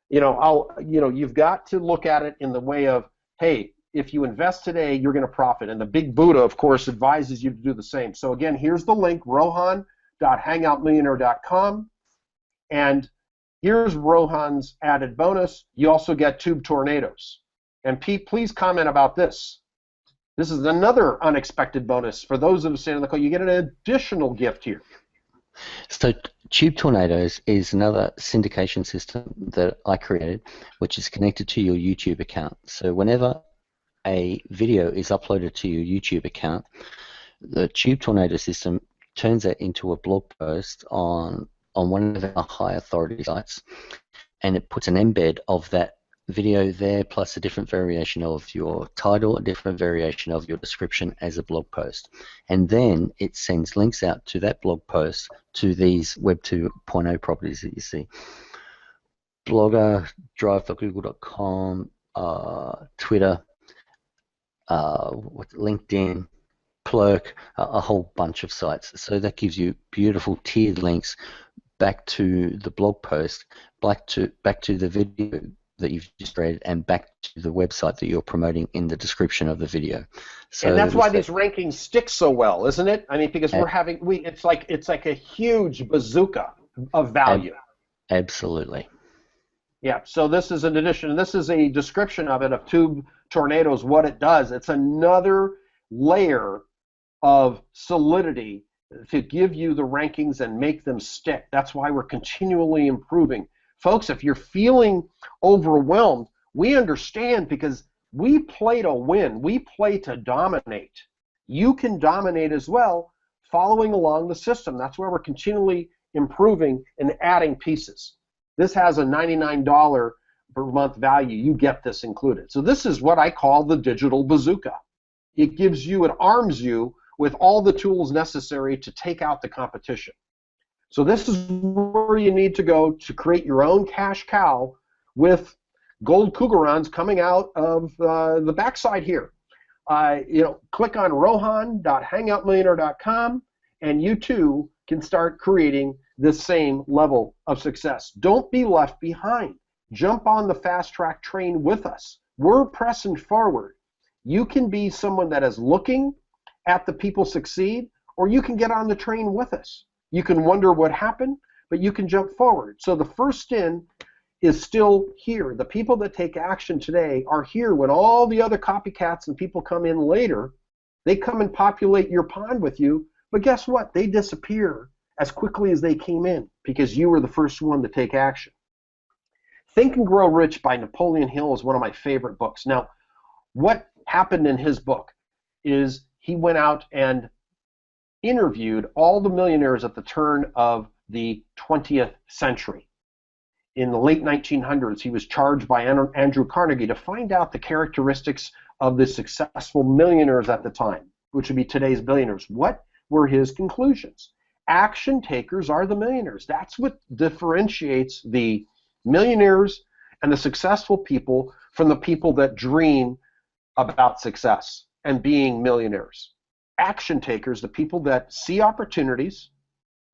Speaker 3: You've got to look at it in the way of, hey, if you invest today, you're going to profit. And the Big Buddha, of course, advises you to do the same. So again, here's the link, rohan.hangoutmillionaire.com. And here's Rohan's added bonus. You also get tube tornadoes. And Pete, please comment about this. This is another unexpected bonus. For those of us staying on the call, you get an additional gift here.
Speaker 2: So Tube Tornadoes is another syndication system that I created, which is connected to your YouTube account. So whenever a video is uploaded to your YouTube account, the Tube Tornado system turns that into a blog post on one of our high authority sites, and it puts an embed of that video there, plus a different variation of your title, a different variation of your description as a blog post. And then it sends links out to that blog post to these Web 2.0 properties that you see. Blogger, drive.google.com, Twitter, LinkedIn, Plurk, a whole bunch of sites. So that gives you beautiful tiered links back to the blog post, back to the video that you've just created, and back to the website that you're promoting in the description of the video. So
Speaker 3: and that's why these rankings stick so well, isn't it? I mean, because it's like a huge bazooka of value.
Speaker 2: Absolutely.
Speaker 3: Yeah. So this is an addition. This is a description of it, of Tube Tornadoes, what it does. It's another layer of solidity to give you the rankings and make them stick. That's why we're continually improving. Folks, if you're feeling overwhelmed, we understand, because we play to win. We play to dominate. You can dominate as well, following along the system. That's where we're continually improving and adding pieces. This has a $99 per month value. You get this included. So this is what I call the digital bazooka. It gives you, it arms you with all the tools necessary to take out the competition. So this is where you need to go to create your own cash cow with gold cougarons coming out of the backside here. Click on rohan.hangoutmillionaire.com, and you too can start creating this same level of success. Don't be left behind. Jump on the fast track train with us. We're pressing forward. You can be someone that is looking at the people succeed, or you can get on the train with us. You can wonder what happened, but you can jump forward. So the first in is still here. The people that take action today are here when all the other copycats and people come in later. They come and populate your pond with you, but guess what? They disappear as quickly as they came in, because you were the first one to take action. Think and Grow Rich by Napoleon Hill is one of my favorite books. Now, what happened in his book is he went out and interviewed all the millionaires at the turn of the 20th century. In the late 1900s, he was charged by Andrew Carnegie to find out the characteristics of the successful millionaires at the time, which would be today's billionaires. What were his conclusions? Action takers are the millionaires. That's what differentiates the millionaires and the successful people from the people that dream about success and being millionaires. Action takers, the people that see opportunities,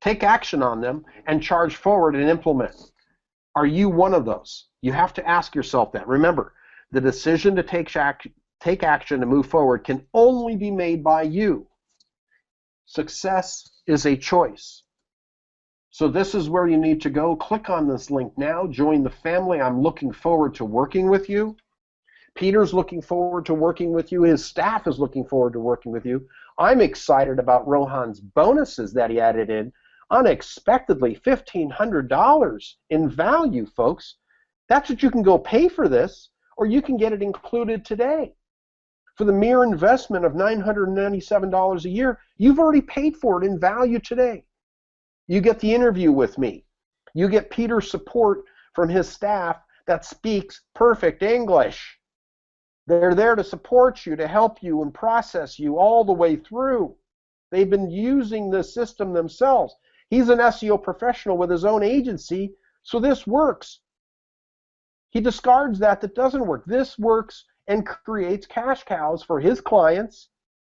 Speaker 3: take action on them, and charge forward and implement. Are you one of those? You have to ask yourself that. Remember, the decision to take action to move forward can only be made by you. Success is a choice. So this is where you need to go. Click on this link now. Join the family. I'm looking forward to working with you. Peter's looking forward to working with you. His staff is looking forward to working with you. I'm excited about Rohan's bonuses that he added in. Unexpectedly, $1,500 in value, folks. That's what you can go pay for this, or you can get it included today. For the mere investment of $997 a year, you've already paid for it in value today. You get the interview with me. You get Peter's support from his staff that speaks perfect English. They're there to support you, to help you and process you all the way through. They've been using the system themselves. He's an SEO professional with his own agency, so this works. He discards that doesn't work. This works and creates cash cows for his clients,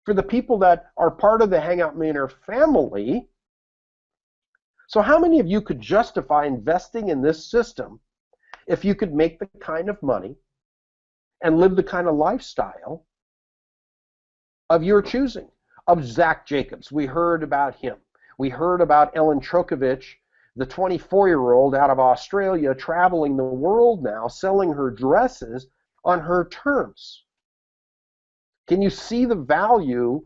Speaker 3: for the people that are part of the Hangout Millionaire family. So how many of you could justify investing in this system if you could make the kind of money and live the kind of lifestyle of your choosing? Of Zach Jacobs, we heard about him. We heard about Ellen Trokovich, the 24-year-old out of Australia, traveling the world now, selling her dresses on her terms. Can you see the value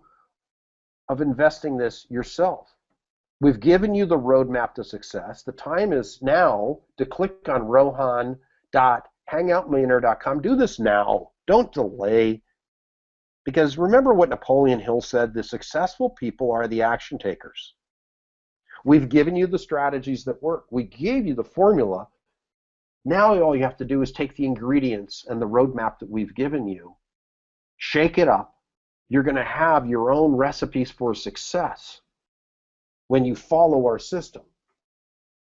Speaker 3: of investing this yourself? We've given you the roadmap to success. The time is now to click on rohan.hangoutmillionaire.com. Do this now. Don't delay. Because remember what Napoleon Hill said, the successful people are the action takers. We've given you the strategies that work. We gave you the formula. Now all you have to do is take the ingredients and the roadmap that we've given you, shake it up. You're going to have your own recipes for success when you follow our system.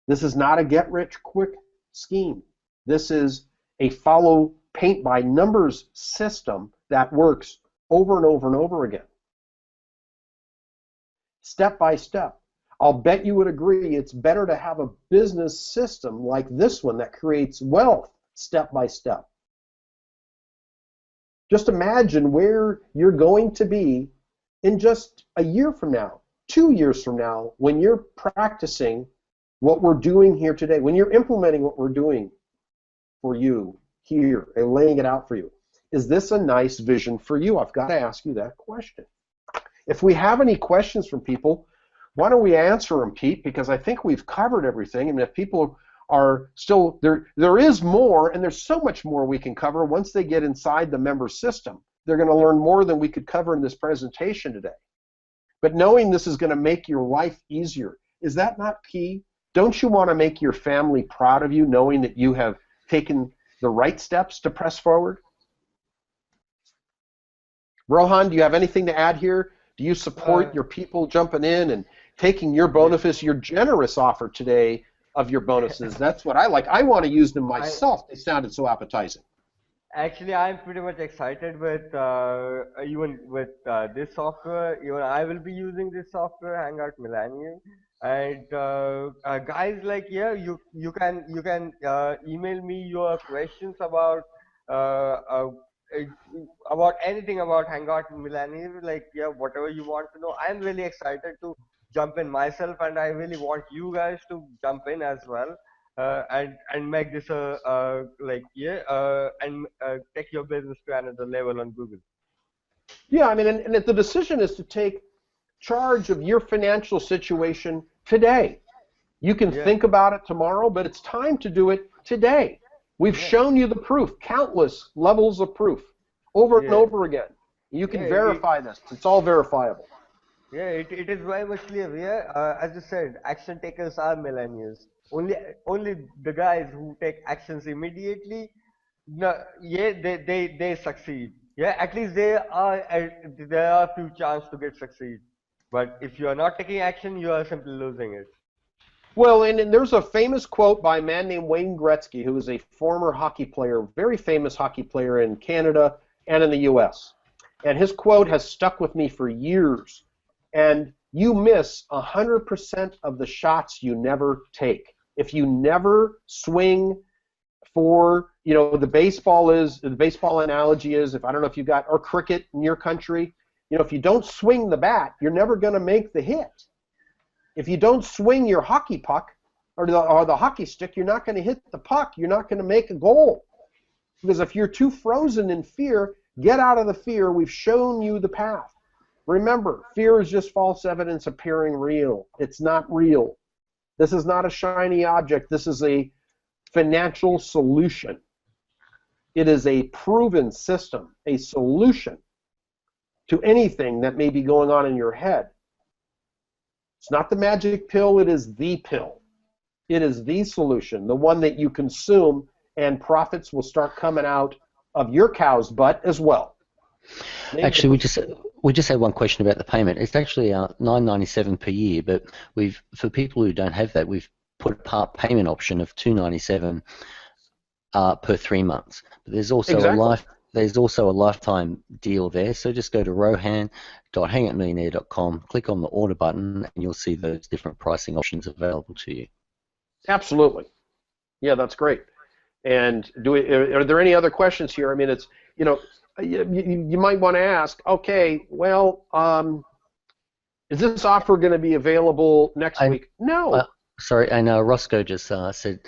Speaker 3: This is not a get-rich-quick scheme. This is a follow paint by numbers system that works over and over and over again. Step by step. I'll bet you would agree it's better to have a business system like this one that creates wealth step by step. Just imagine where you're going to be in just a year from now, 2 years from now, when you're practicing what we're doing here today, when you're implementing what we're doing for you here and laying it out for you. Is this a nice vision for you? I've got to ask you that question. If we have any questions from people, why don't we answer them, Pete? Because I think we've covered everything, and if people are still, there is more, and there's so much more we can cover once they get inside the member system. They're going to learn more than we could cover in this presentation today. But knowing this is going to make your life easier, is that not key? Don't you want to make your family proud of you, knowing that you have taken the right steps to press forward? Rohan, do you have anything to add here? Do you support your people jumping in and taking your bonuses, your generous offer today of your bonuses? That's what I like. I want to use them myself. They sounded so appetizing.
Speaker 1: Actually, I'm pretty much excited with even with this software. Even I will be using this software, Hangout Millennium. And guys, like, yeah, you can email me your questions about anything about Hangout Millennium, like, yeah, whatever you want to know. I'm really excited to jump in myself, and I really want you guys to jump in as well, and make this take your business to another level on Google.
Speaker 3: Yeah, I mean, and the decision is to take charge of your financial situation today. You can think about it tomorrow, but it's time to do it today. We've shown you the proof, countless levels of proof, over and
Speaker 1: Yeah.
Speaker 3: over again. You can
Speaker 1: Yeah,
Speaker 3: verify this. It's all verifiable.
Speaker 1: yeah, it is very much clear. Yeah, as you said, action takers are millennials. Only the guys who take actions immediately, no, yeah, they succeed. Yeah, at least there are few chance to get succeed. But if you are not taking action, you are simply losing it.
Speaker 3: Well, and there's a famous quote by a man named Wayne Gretzky, who is a former hockey player, very famous hockey player in Canada and in the U.S. And his quote has stuck with me for years. And you miss 100% of the shots you never take. If you never swing for, the baseball analogy is, if I don't know if you got, or cricket in your country, if you don't swing the bat, you're never going to make the hit. If you don't swing your hockey puck or the hockey stick, you're not going to hit the puck. You're not going to make a goal. Because if you're too frozen in fear, get out of the fear. We've shown you the path. Remember, fear is just false evidence appearing real. It's not real. This is not a shiny object. This is a financial solution. It is a proven system, a solution to anything that may be going on in your head. It's not the magic pill, it is the pill. It is the solution, the one that you consume, and profits will start coming out of your cow's butt as well.
Speaker 2: Actually, we just had one question about the payment. It's actually $9.97 per year, but for people who don't have that, we've put a part payment option of $2.97 per 3 months. But there's also There's also a lifetime deal there, so just go to rohan.hangoutmillionaire.com, click on the order button, and you'll see those different pricing options available to you.
Speaker 3: Absolutely. Yeah, that's great. And are there any other questions here? I mean, it's, you might want to ask, okay, well, is this offer going to be available next week? No.
Speaker 2: Sorry, and Roscoe just said,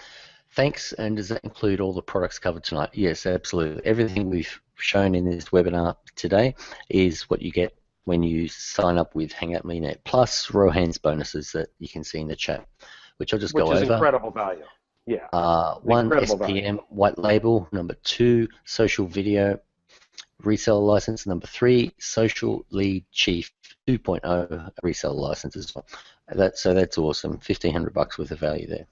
Speaker 2: thanks, and does that include all the products covered tonight? Yes, absolutely. Everything we've shown in this webinar today is what you get when you sign up with Hangout Millionaire, plus Rohan's bonuses that you can see in the chat, which I'll just go over.
Speaker 3: Which is incredible value. Yeah.
Speaker 2: One,
Speaker 3: incredible
Speaker 2: SPM,
Speaker 3: value.
Speaker 2: white label. Number 2, social video, reseller license. Number 3, social lead chief 2.0 reseller license as well. So that's awesome. $1,500 worth of value there.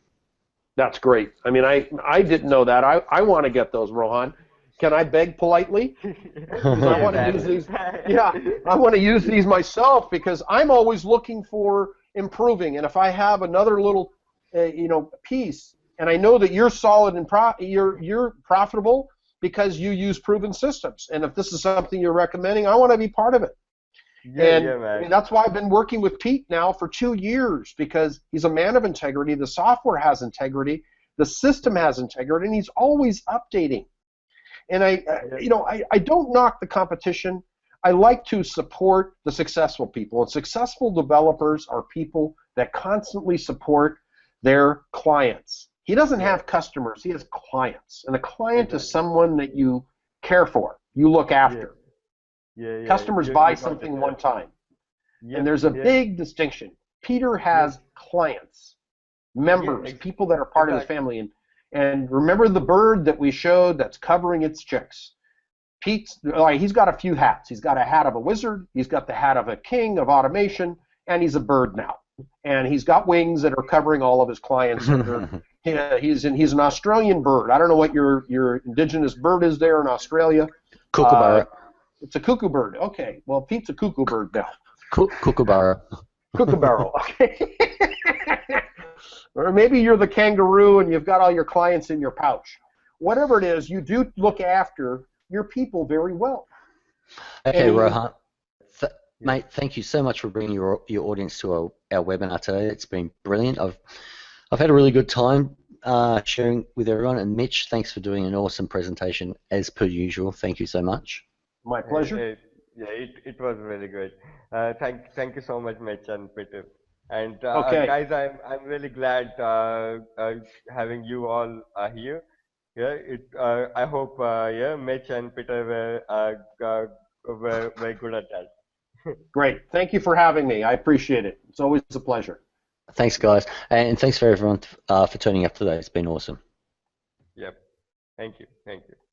Speaker 3: That's great. I mean, I didn't know that. I want to get those, Rohan. Can I beg politely? Because I want to use these. Yeah, I want to use these myself because I'm always looking for improving. And if I have another little, piece, and I know that you're solid and you're profitable because you use proven systems. And if this is something you're recommending, I want to be part of it.
Speaker 1: Yeah,
Speaker 3: Man.
Speaker 1: I mean,
Speaker 3: That's why I've been working with Pete now for 2 years, because he's a man of integrity. The software has integrity, the system has integrity, and he's always updating. And I don't knock the competition. I like to support the successful people. And successful developers are people that constantly support their clients. He doesn't have customers; he has clients, and a client is someone that you care for, you look after. Customers buy something one time. And there's a big distinction. Peter has clients, members, people that are part of his family. And remember the bird that we showed that's covering its chicks. He's got a few hats. He's got a hat of a wizard, he's got the hat of a king of automation, and he's a bird now. And he's got wings that are covering all of his clients. He's an Australian bird. I don't know what your indigenous bird is there in Australia.
Speaker 2: Kookaburra.
Speaker 3: It's a cuckoo bird. Okay. Well, Pete's a cuckoo bird now.
Speaker 2: Kookaburra.
Speaker 3: Kookaburra. Okay. Or maybe you're the kangaroo and you've got all your clients in your pouch. Whatever it is, you do look after your people very well.
Speaker 2: Okay, Rohan. Mate, thank you so much for bringing your audience to our webinar today. It's been brilliant. I've had a really good time sharing with everyone. And Mitch, thanks for doing an awesome presentation as per usual. Thank you so much.
Speaker 3: My pleasure.
Speaker 1: It was really great. Thank you so much, Mitch and Peter. And
Speaker 3: Okay.
Speaker 1: guys, I'm really glad having you all here. Yeah, I hope Mitch and Peter were very good at that.
Speaker 3: Great. Thank you for having me. I appreciate it. It's always a pleasure.
Speaker 2: Thanks, guys. And thanks for everyone for turning up today. It's been awesome.
Speaker 1: Yep. Thank you. Thank you.